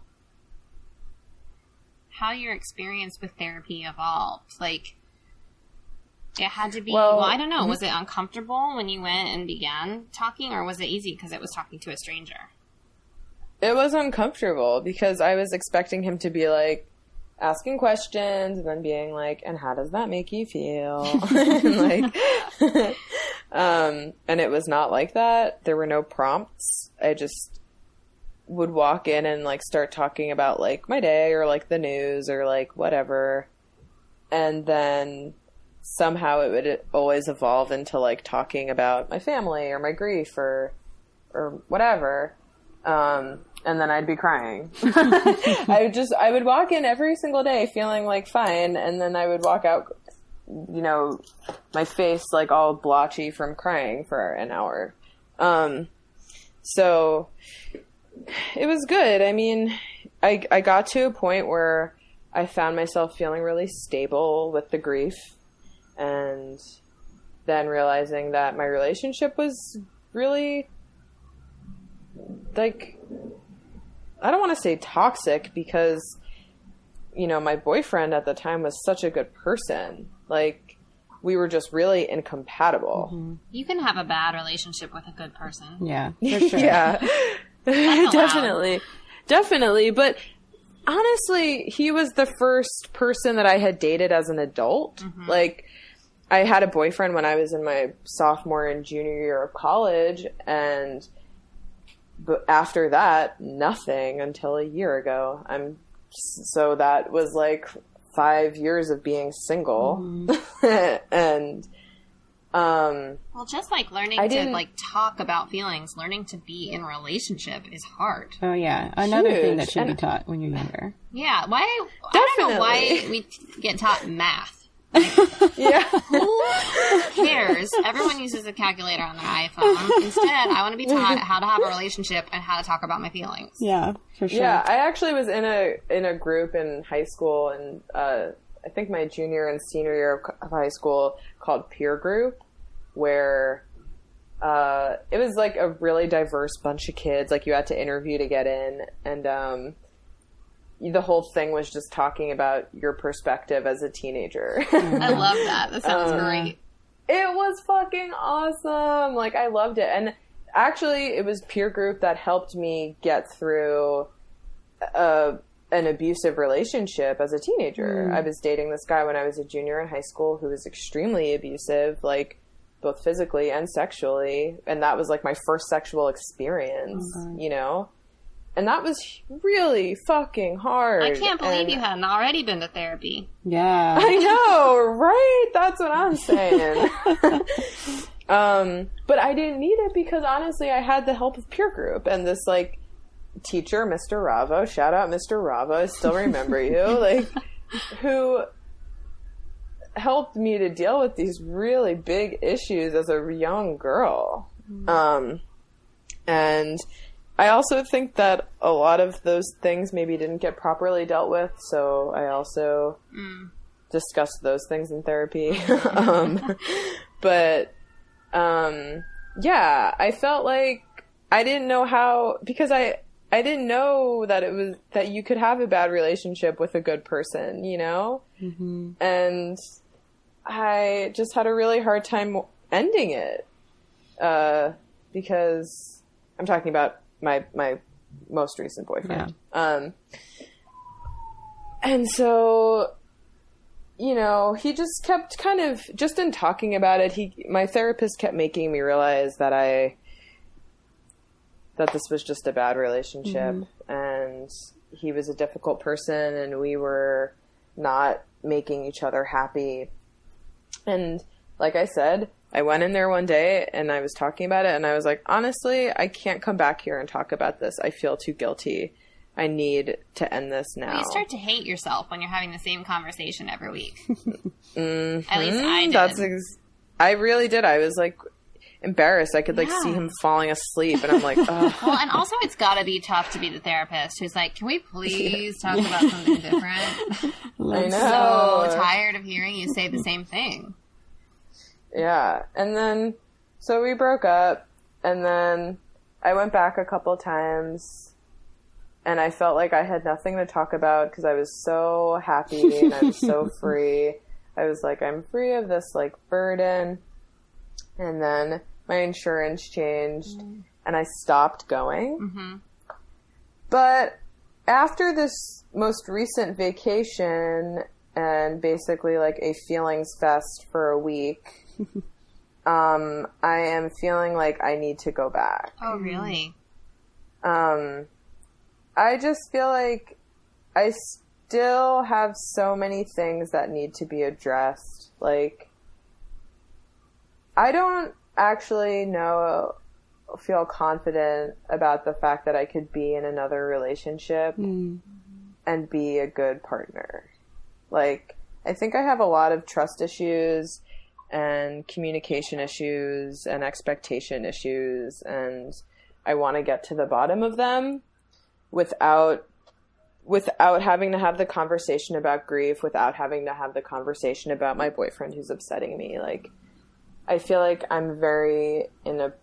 your experience with therapy evolved. Like, it had to be, well I don't know, was it uncomfortable when you went and began talking, or was it easy because it was talking to a stranger? It was uncomfortable because I was expecting him to be like asking questions and then being like, and how does that make you feel? And it was not like that. There were no prompts. I just would walk in and like start talking about like my day or like the news or like whatever. And then somehow it would always evolve into like talking about my family or my grief or whatever. And then I'd be crying. I would walk in every single day feeling like fine. And then I would walk out, my face like all blotchy from crying for an hour. So it was good. I mean, I got to a point where I found myself feeling really stable with the grief, and then realizing that my relationship was really like, I don't want to say toxic because, my boyfriend at the time was such a good person. Like, we were just really incompatible. You can have a bad relationship with a good person. Yeah, for sure. Yeah, definitely. But honestly, he was the first person that I had dated as an adult. Mm-hmm. Like, I had a boyfriend when I was in my sophomore and junior year of college, but after that, nothing until a year ago. So that was like 5 years of being single. And well, just like learning to like talk about feelings, learning to be in a relationship is hard. Oh yeah, another thing that should be taught when you're younger. Yeah, I don't know why we get taught math. Yeah. Who cares? Everyone uses a calculator on their iPhone. Instead, I want to be taught how to have a relationship and how to talk about my feelings. Yeah, for sure. Yeah, I actually was in a group in high school, and I think my junior and senior year of high school, called peer group, where it was like a really diverse bunch of kids. Like, you had to interview to get in, and the whole thing was just talking about your perspective as a teenager. I love that. That sounds great. It was fucking awesome. Like, I loved it. And actually, it was peer group that helped me get through an abusive relationship as a teenager. I was dating this guy when I was a junior in high school who was extremely abusive, like, both physically and sexually. And that was, like, my first sexual experience, you know? And that was really fucking hard. I can't believe you hadn't already been to therapy. Yeah. I know, right? That's what I'm saying. But I didn't need it because, honestly, I had the help of peer group. And this, like, teacher, Mr. Ravo, shout out Mr. Ravo, I still remember you, like, who helped me to deal with these really big issues as a young girl. And I also think that a lot of those things maybe didn't get properly dealt with, so I also discussed those things in therapy. Yeah, I felt like I didn't know how, because I didn't know that you could have a bad relationship with a good person, you know? Mm-hmm. And I just had a really hard time ending it, because I'm talking about my most recent boyfriend. Yeah. And so, you know, he just kept kind of, just in talking about it, my therapist kept making me realize that this was just a bad relationship, and he was a difficult person, and we were not making each other happy. And like I said, I went in there one day and I was talking about it, and I was like, honestly, I can't come back here and talk about this. I feel too guilty. I need to end this now. Well, you start to hate yourself when you're having the same conversation every week. At least I did. I really did. I was like embarrassed. I could see him falling asleep, and I'm like, ugh. Well, and also it's got to be tough to be the therapist who's like, can we please talk about something different? I know. So tired of hearing you say the same thing. Yeah. And then, so we broke up, and then I went back a couple times, and I felt like I had nothing to talk about because I was so happy and I was so free. I was like, I'm free of this, like, burden. And then my insurance changed, and I stopped going. Mm-hmm. But after this most recent vacation and basically, like, a feelings fest for a week, I am feeling like I need to go back. Oh, really? I just feel like I still have so many things that need to be addressed. Like, I don't actually feel confident about the fact that I could be in another relationship and be a good partner. Like, I think I have a lot of trust issues and communication issues and expectation issues, and I want to get to the bottom of them without having to have the conversation about grief, without having to have the conversation about my boyfriend who's upsetting me. Like, I feel like I'm very in a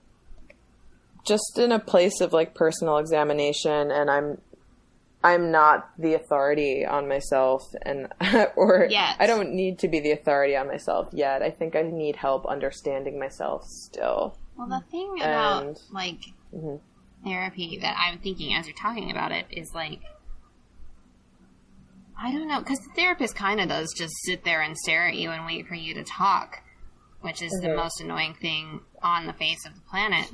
place of, like, personal examination, and I'm not the authority on myself, and or yet. I don't need to be the authority on myself yet. I think I need help understanding myself still. Well, the thing about therapy that I'm thinking as you're talking about it is, like, I don't know, because the therapist kind of does just sit there and stare at you and wait for you to talk, which is the most annoying thing on the face of the planet.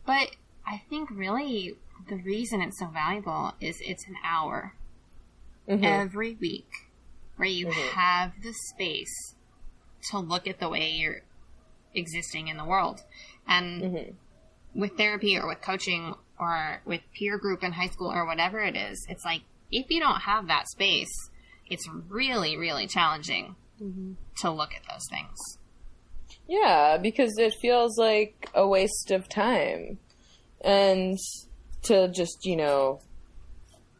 But I think really the reason it's so valuable is it's an hour every week where you have the space to look at the way you're existing in the world. And with therapy or with coaching or with peer group in high school or whatever it is, it's like, if you don't have that space, it's really, really challenging to look at those things. Yeah, because it feels like a waste of time. And to just, you know,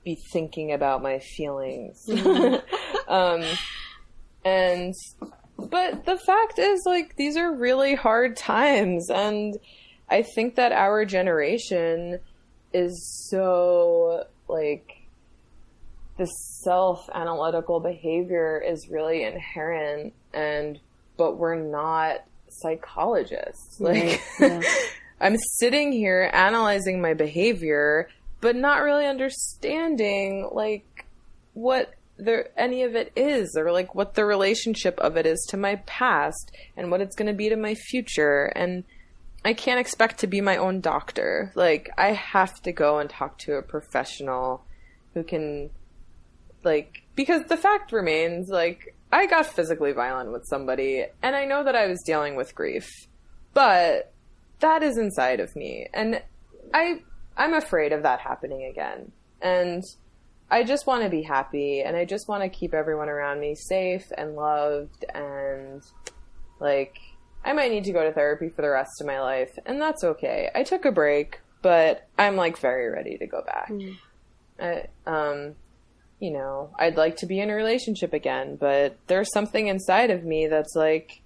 be thinking about my feelings. But the fact is, like, these are really hard times. And I think that our generation is so, like, the self-analytical behavior is really inherent, but we're not psychologists. Like, I'm sitting here analyzing my behavior, but not really understanding, like, what any of it is, or, like, what the relationship of it is to my past, and what it's going to be to my future. And I can't expect to be my own doctor. Like, I have to go and talk to a professional who can, like, because the fact remains, like, I got physically violent with somebody, and I know that I was dealing with grief, but that is inside of me, and I'm afraid of that happening again, and I just want to be happy, and I just want to keep everyone around me safe and loved, and, like, I might need to go to therapy for the rest of my life, and that's okay. I took a break, but I'm, like, very ready to go back. You know, I'd like to be in a relationship again, but there's something inside of me that's, like,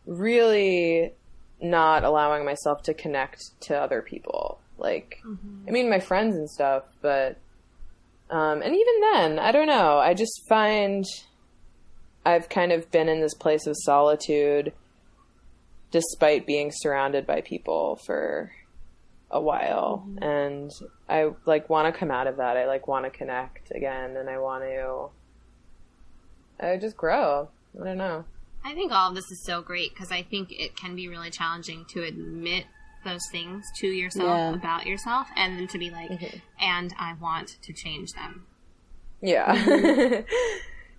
really not allowing myself to connect to other people. Like, I mean, my friends and stuff, but, and even then, I don't know. I just find I've kind of been in this place of solitude despite being surrounded by people for a while, and I, like, want to come out of that. I, like, want to connect again, and I just grow. I don't know. I think all of this is so great, because I think it can be really challenging to admit those things to yourself about yourself, and then to be like, and I want to change them. Yeah.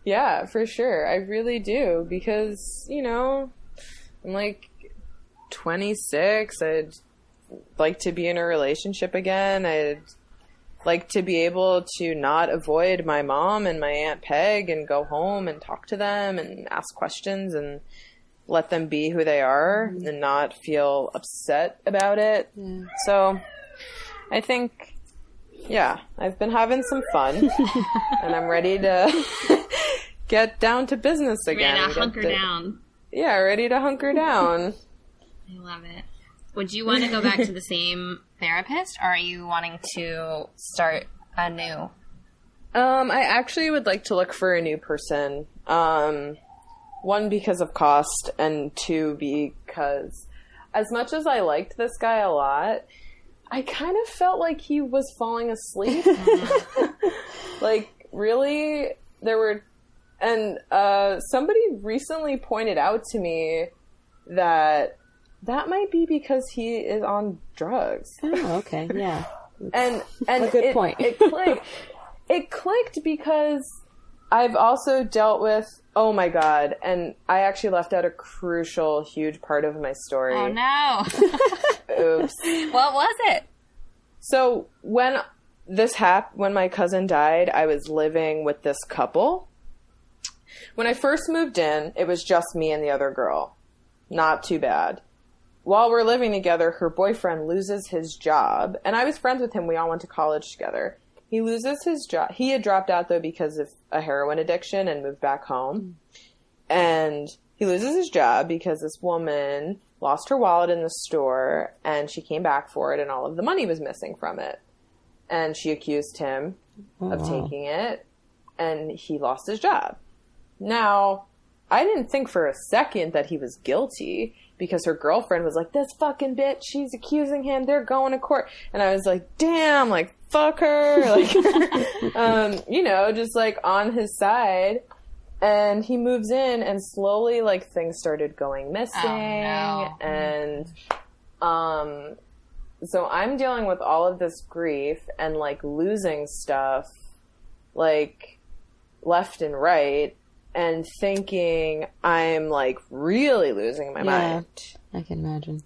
Yeah, for sure. I really do, because, you know, I'm, like, 26. I'd like to be in a relationship again. I'd like to be able to not avoid my mom and my Aunt Peg and go home and talk to them and ask questions and let them be who they are and not feel upset about it. So I think, yeah, I've been having some fun and I'm ready to get down to business again. Ready to hunker down. Yeah, ready to hunker down. I love it. Would you want to go back to the same therapist, or are you wanting to start anew? I actually would like to look for a new person. One, because of cost, and two, because as much as I liked this guy a lot, I kind of felt like he was falling asleep. Like, really, somebody recently pointed out to me that might be because he is on drugs. Oh, okay, yeah. And a good point. It clicked. It clicked because I've also dealt with, oh my God, and I actually left out a crucial, huge part of my story. Oh no. Oops. What was it? So when my cousin died, I was living with this couple. When I first moved in, it was just me and the other girl. Not too bad. While we're living together, her boyfriend loses his job. And I was friends with him. We all went to college together. He loses his job. He had dropped out, though, because of a heroin addiction and moved back home. And he loses his job because this woman lost her wallet in the store, and she came back for it, and all of the money was missing from it. And she accused him of taking it, and he lost his job. Now, I didn't think for a second that he was guilty, because her girlfriend was like, this fucking bitch, she's accusing him, they're going to court. And I was like, damn, like, fuck her. Like, you know, just like on his side. And he moves in, and slowly, like, things started going missing. Oh, no. And, so I'm dealing with all of this grief and, like, losing stuff, like, left and right, and thinking I'm, like, really losing my mind. I can imagine.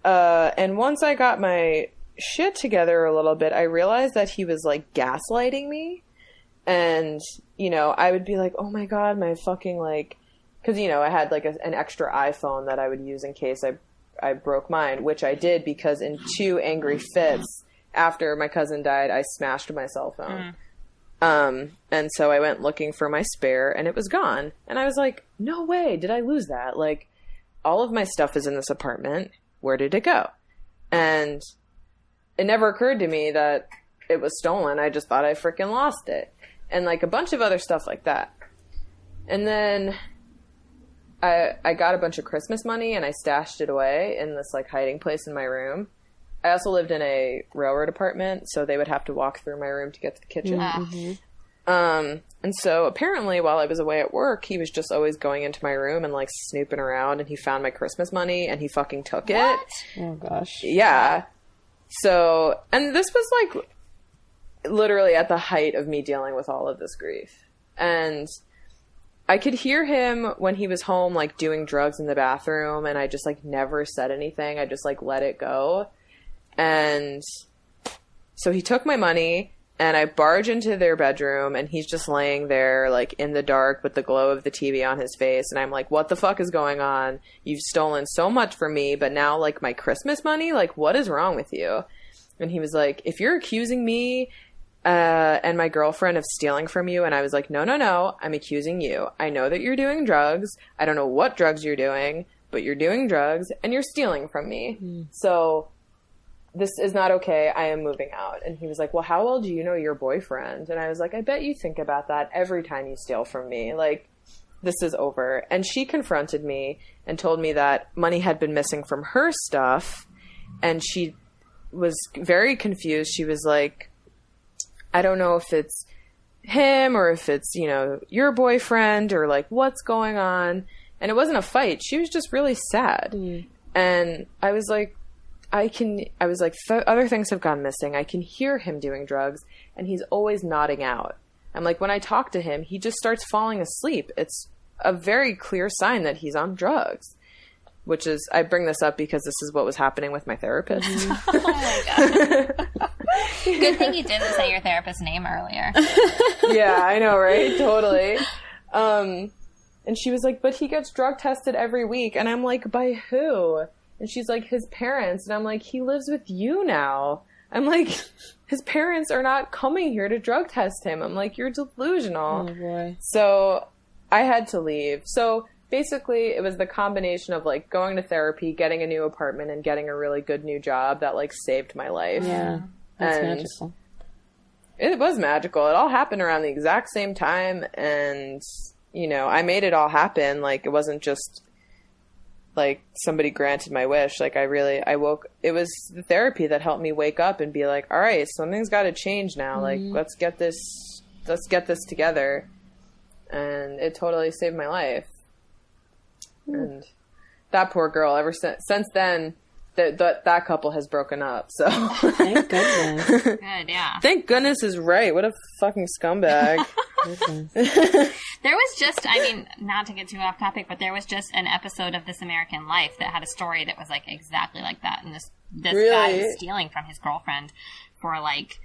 And once I got my shit together a little bit, I realized that he was, like, gaslighting me. And, you know, I would be like, oh my god, my fucking, like... Because, you know, I had, like, an extra iPhone that I would use in case I broke mine, which I did because in 2 angry fits after my cousin died, I smashed my cell phone. And so I went looking for my spare, and it was gone. And I was like, no way, did I lose that? Like, all of my stuff is in this apartment. Where did it go? And it never occurred to me that it was stolen. I just thought I freaking lost it. And, like, a bunch of other stuff like that. And then I got a bunch of Christmas money, and I stashed it away in this, like, hiding place in my room. I also lived in a railroad apartment, so they would have to walk through my room to get to the kitchen. And so apparently while I was away at work, he was just always going into my room and, like, snooping around, and he found my Christmas money, and he fucking took it. Oh, gosh. Yeah. So, and this was, like, literally at the height of me dealing with all of this grief. And I could hear him when he was home, like, doing drugs in the bathroom, and I just, like, never said anything. I just, like, let it go. And so he took my money, and I barge into their bedroom, and he's just laying there, like, in the dark with the glow of the TV on his face. And I'm like, what the fuck is going on? You've stolen so much from me, but now, like, my Christmas money? Like, what is wrong with you? And he was like, if you're accusing me and my girlfriend of stealing from you, and I was like, no, I'm accusing you. I know that you're doing drugs. I don't know what drugs you're doing, but you're doing drugs, and you're stealing from me. So this is not okay. I am moving out. And he was like, well, how well do you know your boyfriend? And I was like, I bet you think about that every time you steal from me. Like, this is over. And she confronted me and told me that money had been missing from her stuff. And she was very confused. She was like, I don't know if it's him or if it's, you know, your boyfriend or, like, what's going on. And it wasn't a fight. She was just really sad. And I was like, other things have gone missing. I can hear him doing drugs, and he's always nodding out. I'm like, when I talk to him, he just starts falling asleep. It's a very clear sign that he's on drugs. Which is, I bring this up because this is what was happening with my therapist. Oh my god. Good thing you didn't say your therapist's name earlier. Yeah, I know, right? Totally. And she was like, but he gets drug tested every week. And I'm like, by who? And she's like, his parents. And I'm like, he lives with you now. I'm like, his parents are not coming here to drug test him. I'm like, you're delusional. Oh, boy. So I had to leave. So basically, it was the combination of, like, going to therapy, getting a new apartment, and getting a really good new job that, like, saved my life. Yeah, that's magical. It was magical. It all happened around the exact same time, and, you know, I made it all happen. Like, it wasn't just, like, somebody granted my wish. Like, I woke... It was the therapy that helped me wake up and be like, all right, something's got to change now. Like, let's get this together. And it totally saved my life. And that poor girl, ever since then, that couple has broken up. So thank goodness. Good, yeah. Thank goodness is right. What a fucking scumbag. There was just, I mean, not to get too off topic, but there was just an episode of This American Life that had a story that was, like, exactly like that. And this really? guy was stealing from his girlfriend for, like,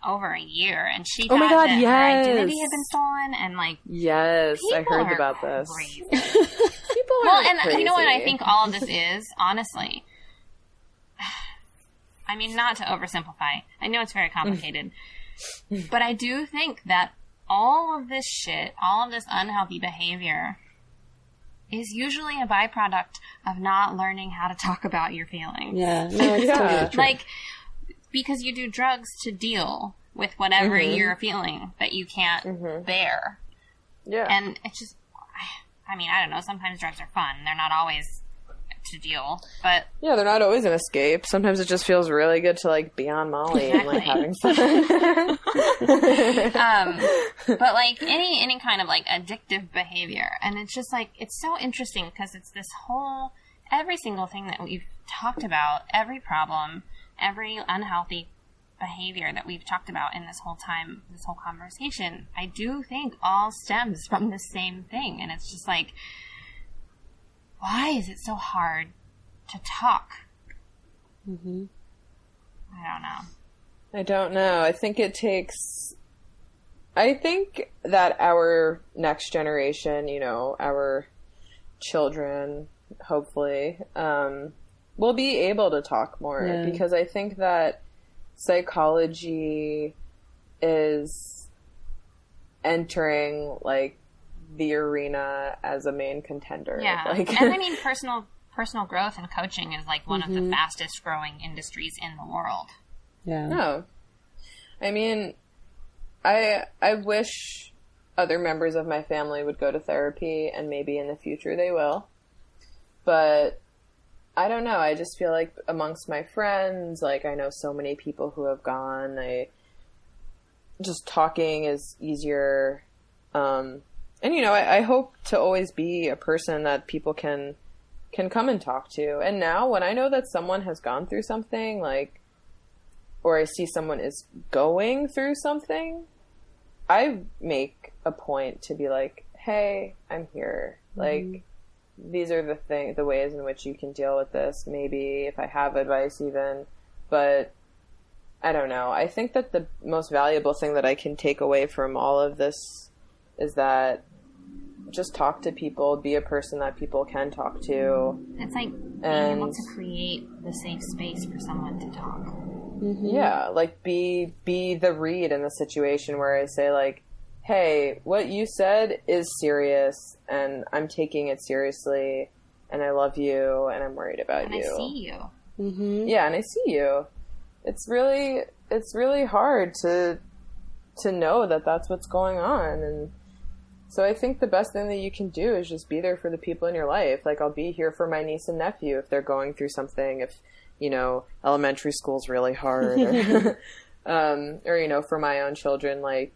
over a year, and she thought my God, that yes. her identity had been stolen, and, like, yes, I heard about this. Crazy. People are well, and crazy. you know what I think all of this is, honestly? I mean, not to oversimplify. I know it's very complicated. But I do think that all of this shit, all of this unhealthy behavior is usually a byproduct of not learning how to talk about your feelings. Yeah, no, it's totally true. Like, because you do drugs to deal with whatever you're feeling that you can't bear. Yeah. And it's just, I mean, I don't know. Sometimes drugs are fun. They're not always to deal, but yeah, they're not always an escape. Sometimes it just feels really good to like be on Molly and like having fun. But like any kind of like addictive behavior, and it's just like it's so interesting because it's this whole every single thing that we've talked about, every problem, every unhealthy behavior that we've talked about in this whole time, this whole conversation, I do think all stems from the same thing. And it's just like, why is it so hard to talk? Mm-hmm. I I don't know. I think that our next generation, you know, our children, hopefully, will be able to talk more because I think that psychology is entering like the arena as a main contender. Yeah. Like, and I mean, personal growth and coaching is like one of the fastest growing industries in the world. Yeah. No. I mean, I wish other members of my family would go to therapy, and maybe in the future they will. But I don't know. I just feel like amongst my friends, like I know so many people who have gone. Just talking is easier. And you know, I hope to always be a person that people can come and talk to. And now when I know that someone has gone through something, like, or I see someone is going through something, I make a point to be like, hey, I'm here. Like, these are the ways in which you can deal with this. Maybe if I have advice even, but I don't know. I think that the most valuable thing that I can take away from all of this is that just talk to people, be a person that people can talk to. It's like being able to create the safe space for someone to talk. Mm-hmm. Yeah, like be the read in the situation where I say like, hey, what you said is serious and I'm taking it seriously and I love you and I'm worried about and you. I see you. Mm-hmm. Yeah, and I see you. It's really hard to know that that's what's going on. And so I think the best thing that you can do is just be there for the people in your life. Like, I'll be here for my niece and nephew if they're going through something, if, you know, elementary school's really hard, or you know, for my own children, like,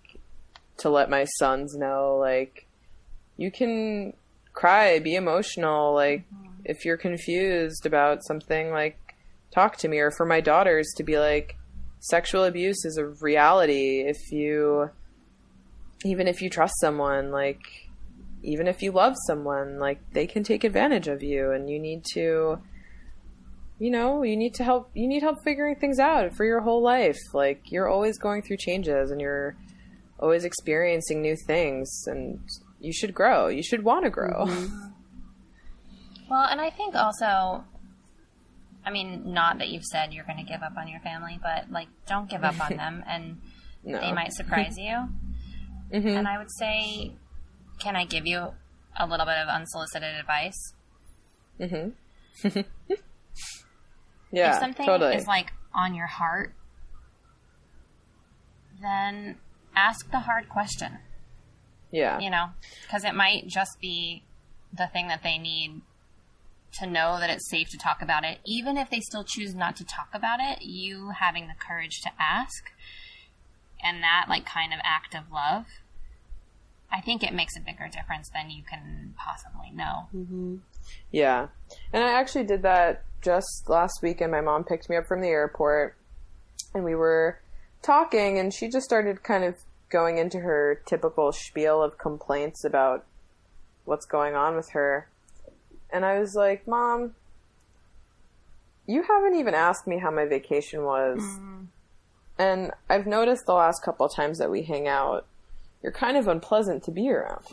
to let my sons know, like, you can cry, be emotional, like, if you're confused about something, like, talk to me. Or for my daughters to be like, sexual abuse is a reality. Even if you trust someone, like, even if you love someone, like, they can take advantage of you, and you need to, you know, you need help figuring things out for your whole life. Like, you're always going through changes and you're always experiencing new things, and you should grow. You should want to grow. Mm-hmm. Well, and I think also, I mean, not that you've said you're going to give up on your family, but, like, don't give up on them, and No. they might surprise you. Mm-hmm. And I would say, can I give you a little bit of unsolicited advice? Mm-hmm. Yeah, if something totally. is, like, on your heart, then ask the hard question. Yeah. You know, because it might just be the thing that they need to know that it's safe to talk about it. Even if they still choose not to talk about it, you having the courage to ask and that, like, kind of act of love, I think it makes a bigger difference than you can possibly know. Mm-hmm. Yeah. And I actually did that just last weekend. My mom picked me up from the airport and we were talking, and she just started kind of going into her typical spiel of complaints about what's going on with her. And I was like, Mom, you haven't even asked me how my vacation was. Mm-hmm. And I've noticed the last couple of times that we hang out, you're kind of unpleasant to be around.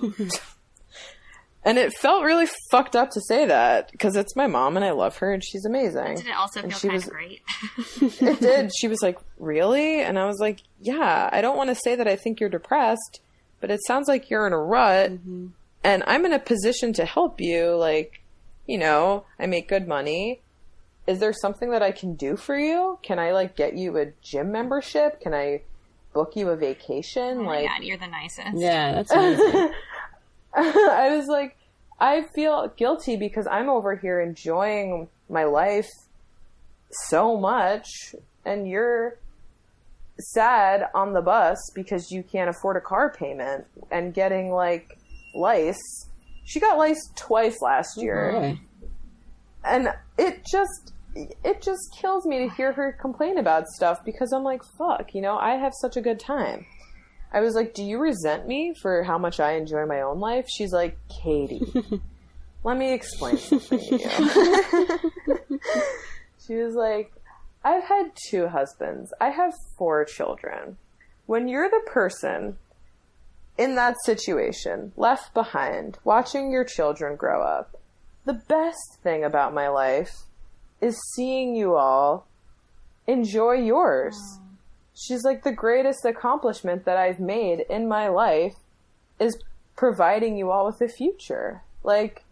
And it felt really fucked up to say that, because it's my mom and I love her and she's amazing. Did it also feel kind of great? It did. She was like, really? And I was like, yeah, I don't want to say that I think you're depressed, but it sounds like you're in a rut. Mm-hmm. And I'm in a position to help you. Like, you know, I make good money. Is there something that I can do for you? Can I, like, get you a gym membership? Can I book you a vacation? Oh my like, God, you're the nicest. Yeah, that's amazing. I was like, I feel guilty because I'm over here enjoying my life so much, and you're sad on the bus because you can't afford a car payment and getting, like, lice. She got lice twice last year. Really? And it just kills me to hear her complain about stuff because I'm like, fuck, you know, I have such a good time. I was like, do you resent me for how much I enjoy my own life? She's like, Katy, let me explain something to you. She was like, I've had 2 husbands. I have 4 children. When you're the person in that situation, left behind, watching your children grow up, the best thing about my life is seeing you all enjoy yours. She's like, the greatest accomplishment that I've made in my life is providing you all with a future. Like,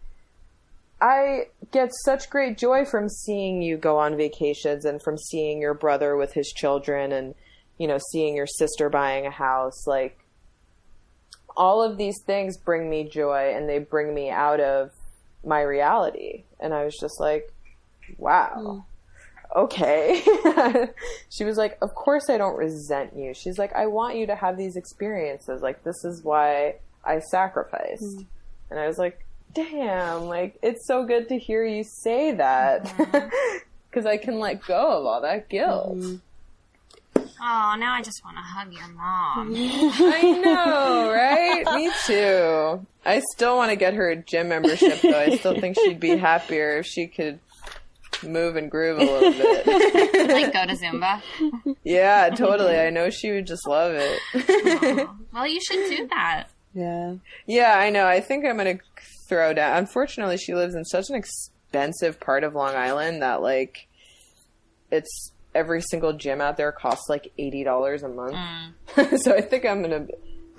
I get such great joy from seeing you go on vacations and from seeing your brother with his children and, you know, seeing your sister buying a house. Like, all of these things bring me joy and they bring me out of my reality. And I was just like, wow. Okay. She was like, of course I don't resent you. She's like, I want you to have these experiences. Like, this is why I sacrificed. And I was like, damn, like, it's so good to hear you say that. Because I can let go of all that guilt. Oh, now I just want to hug your mom. I know, right? Me too. I still want to get her a gym membership, though. I still think she'd be happier if she could move and groove a little bit. Like, go to Zumba? Yeah, totally. I know she would just love it. Aw. Well, you should do that. Yeah. Yeah, I know. I think I'm going to throw down. Unfortunately, she lives in such an expensive part of Long Island that, like, it's every single gym out there costs like $80 a month. So I think I'm going to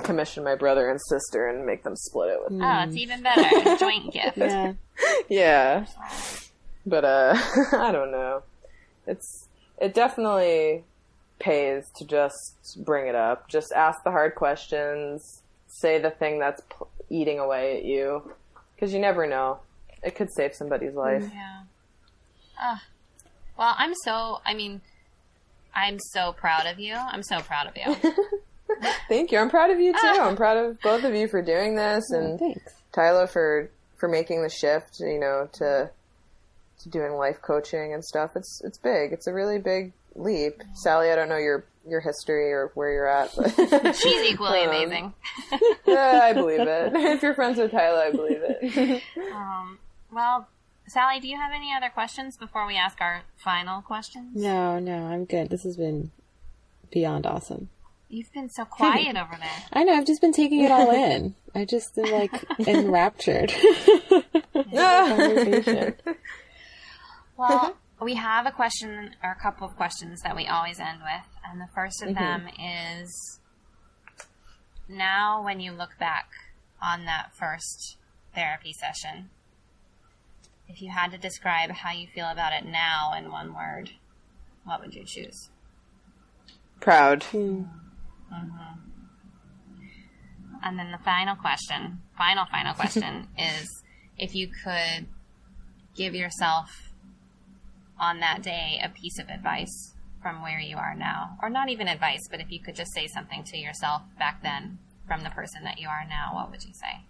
commission my brother and sister and make them split it with me. Oh, it's even better. Joint gift. Yeah. Yeah. But, I don't know. It definitely pays to just bring it up. Just ask the hard questions. Say the thing that's eating away at you. Because you never know. It could save somebody's life. Yeah. Well, I'm so proud of you. I'm so proud of you. Thank you. I'm proud of you, too. I'm proud of both of you for doing this. And Thanks. Tyler for making the shift, you know, to doing life coaching and stuff. It's big. It's a really big leap. Sally, I don't know your history or where you're at, but she's equally amazing. Yeah, I believe it. If you're friends with Tyler, I believe it. Well, Sally, do you have any other questions before we ask our final questions? No, I'm good. This has been beyond awesome. You've been so quiet over there. I know, I've just been taking it all in. I just am, like, enraptured. Conversation. Well, we have a question, or a couple of questions that we always end with. And the first of them is, now when you look back on that first therapy session, if you had to describe how you feel about it now in one word, what would you choose? Proud. And then the final question is, if you could give yourself on that day a piece of advice from where you are now, or not even advice, but if you could just say something to yourself back then from the person that you are now, what would you say?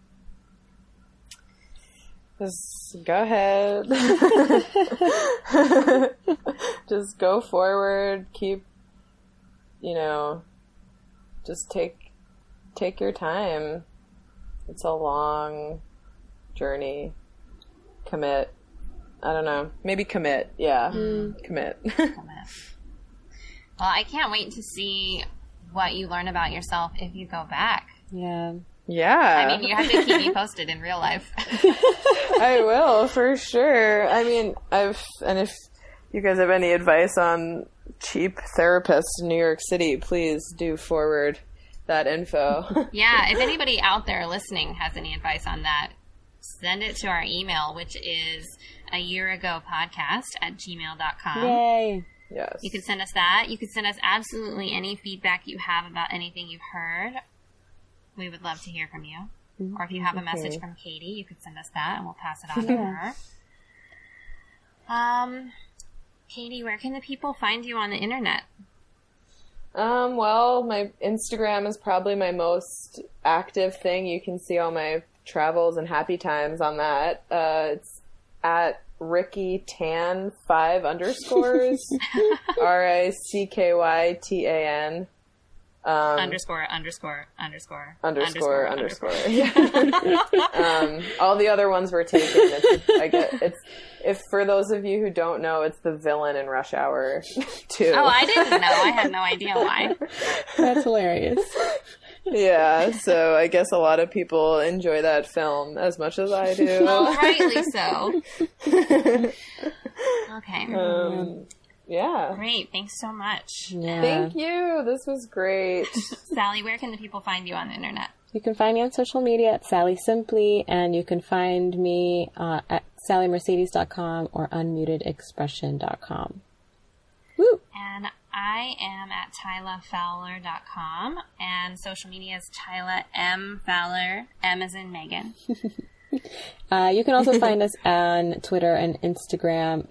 Just go ahead. Just go forward. Keep, you know, just take your time. It's a long journey. Commit. I don't know. Maybe commit. Yeah. Commit. Well, I can't wait to see what you learn about yourself if you go back. Yeah. Yeah. I mean, you have to keep me posted in real life. I will, for sure. I mean, and if you guys have any advice on cheap therapists in New York City, please do forward that info. Yeah, if anybody out there listening has any advice on that, send it to our email, which is ayearagopodcast@gmail.com. Yay. Yes. You can send us that. You can send us absolutely any feedback you have about anything you've heard. We would love to hear from you. Or if you have a message from Katy, you could send us that and we'll pass it on to her. Katy, where can the people find you on the internet? Well, my Instagram is probably my most active thing. You can see all my travels and happy times on that. It's at Ricky Tan 5 _ RICKYTAN. Underscore. Yeah. All the other ones were taken. If for those of you who don't know, it's the villain in Rush Hour 2. Oh, I didn't know. I had no idea why. That's hilarious. Yeah, so I guess a lot of people enjoy that film as much as I do. Well, rightly so. Okay. Yeah. Great. Thanks so much. Yeah. Thank you. This was great. Sally, where can the people find you on the internet? You can find me on social media at Sally Simply, and you can find me at sallymercedes.com or unmutedexpression.com. Woo! And I am at tylafowler.com, and social media is Tyla M. Fowler, M as in Megan. You can also find us on Twitter and Instagram.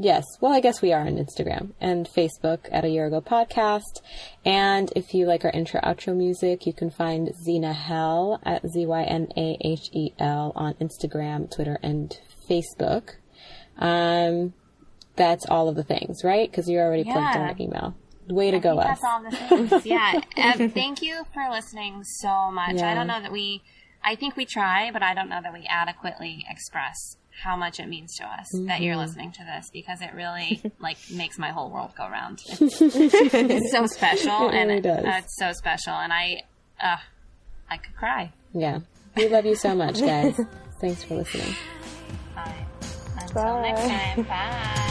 Yes. Well, I guess we are on Instagram and Facebook at A Year Ago Podcast. And if you like our intro outro music, you can find Zena Hell at ZYNAHEL on Instagram, Twitter, and Facebook. That's all of the things, right? Because you already plugged in our email. Way to go, us. That's all the things. Yeah. Thank you for listening so much. Yeah. I don't know that I think we try, but I don't know that we adequately express how much it means to us that you're listening to this, because it really makes my whole world go round. It's so special, and it's so special, and I could cry. Yeah, we love you so much, guys. Thanks for listening. Bye. Until next time. Bye.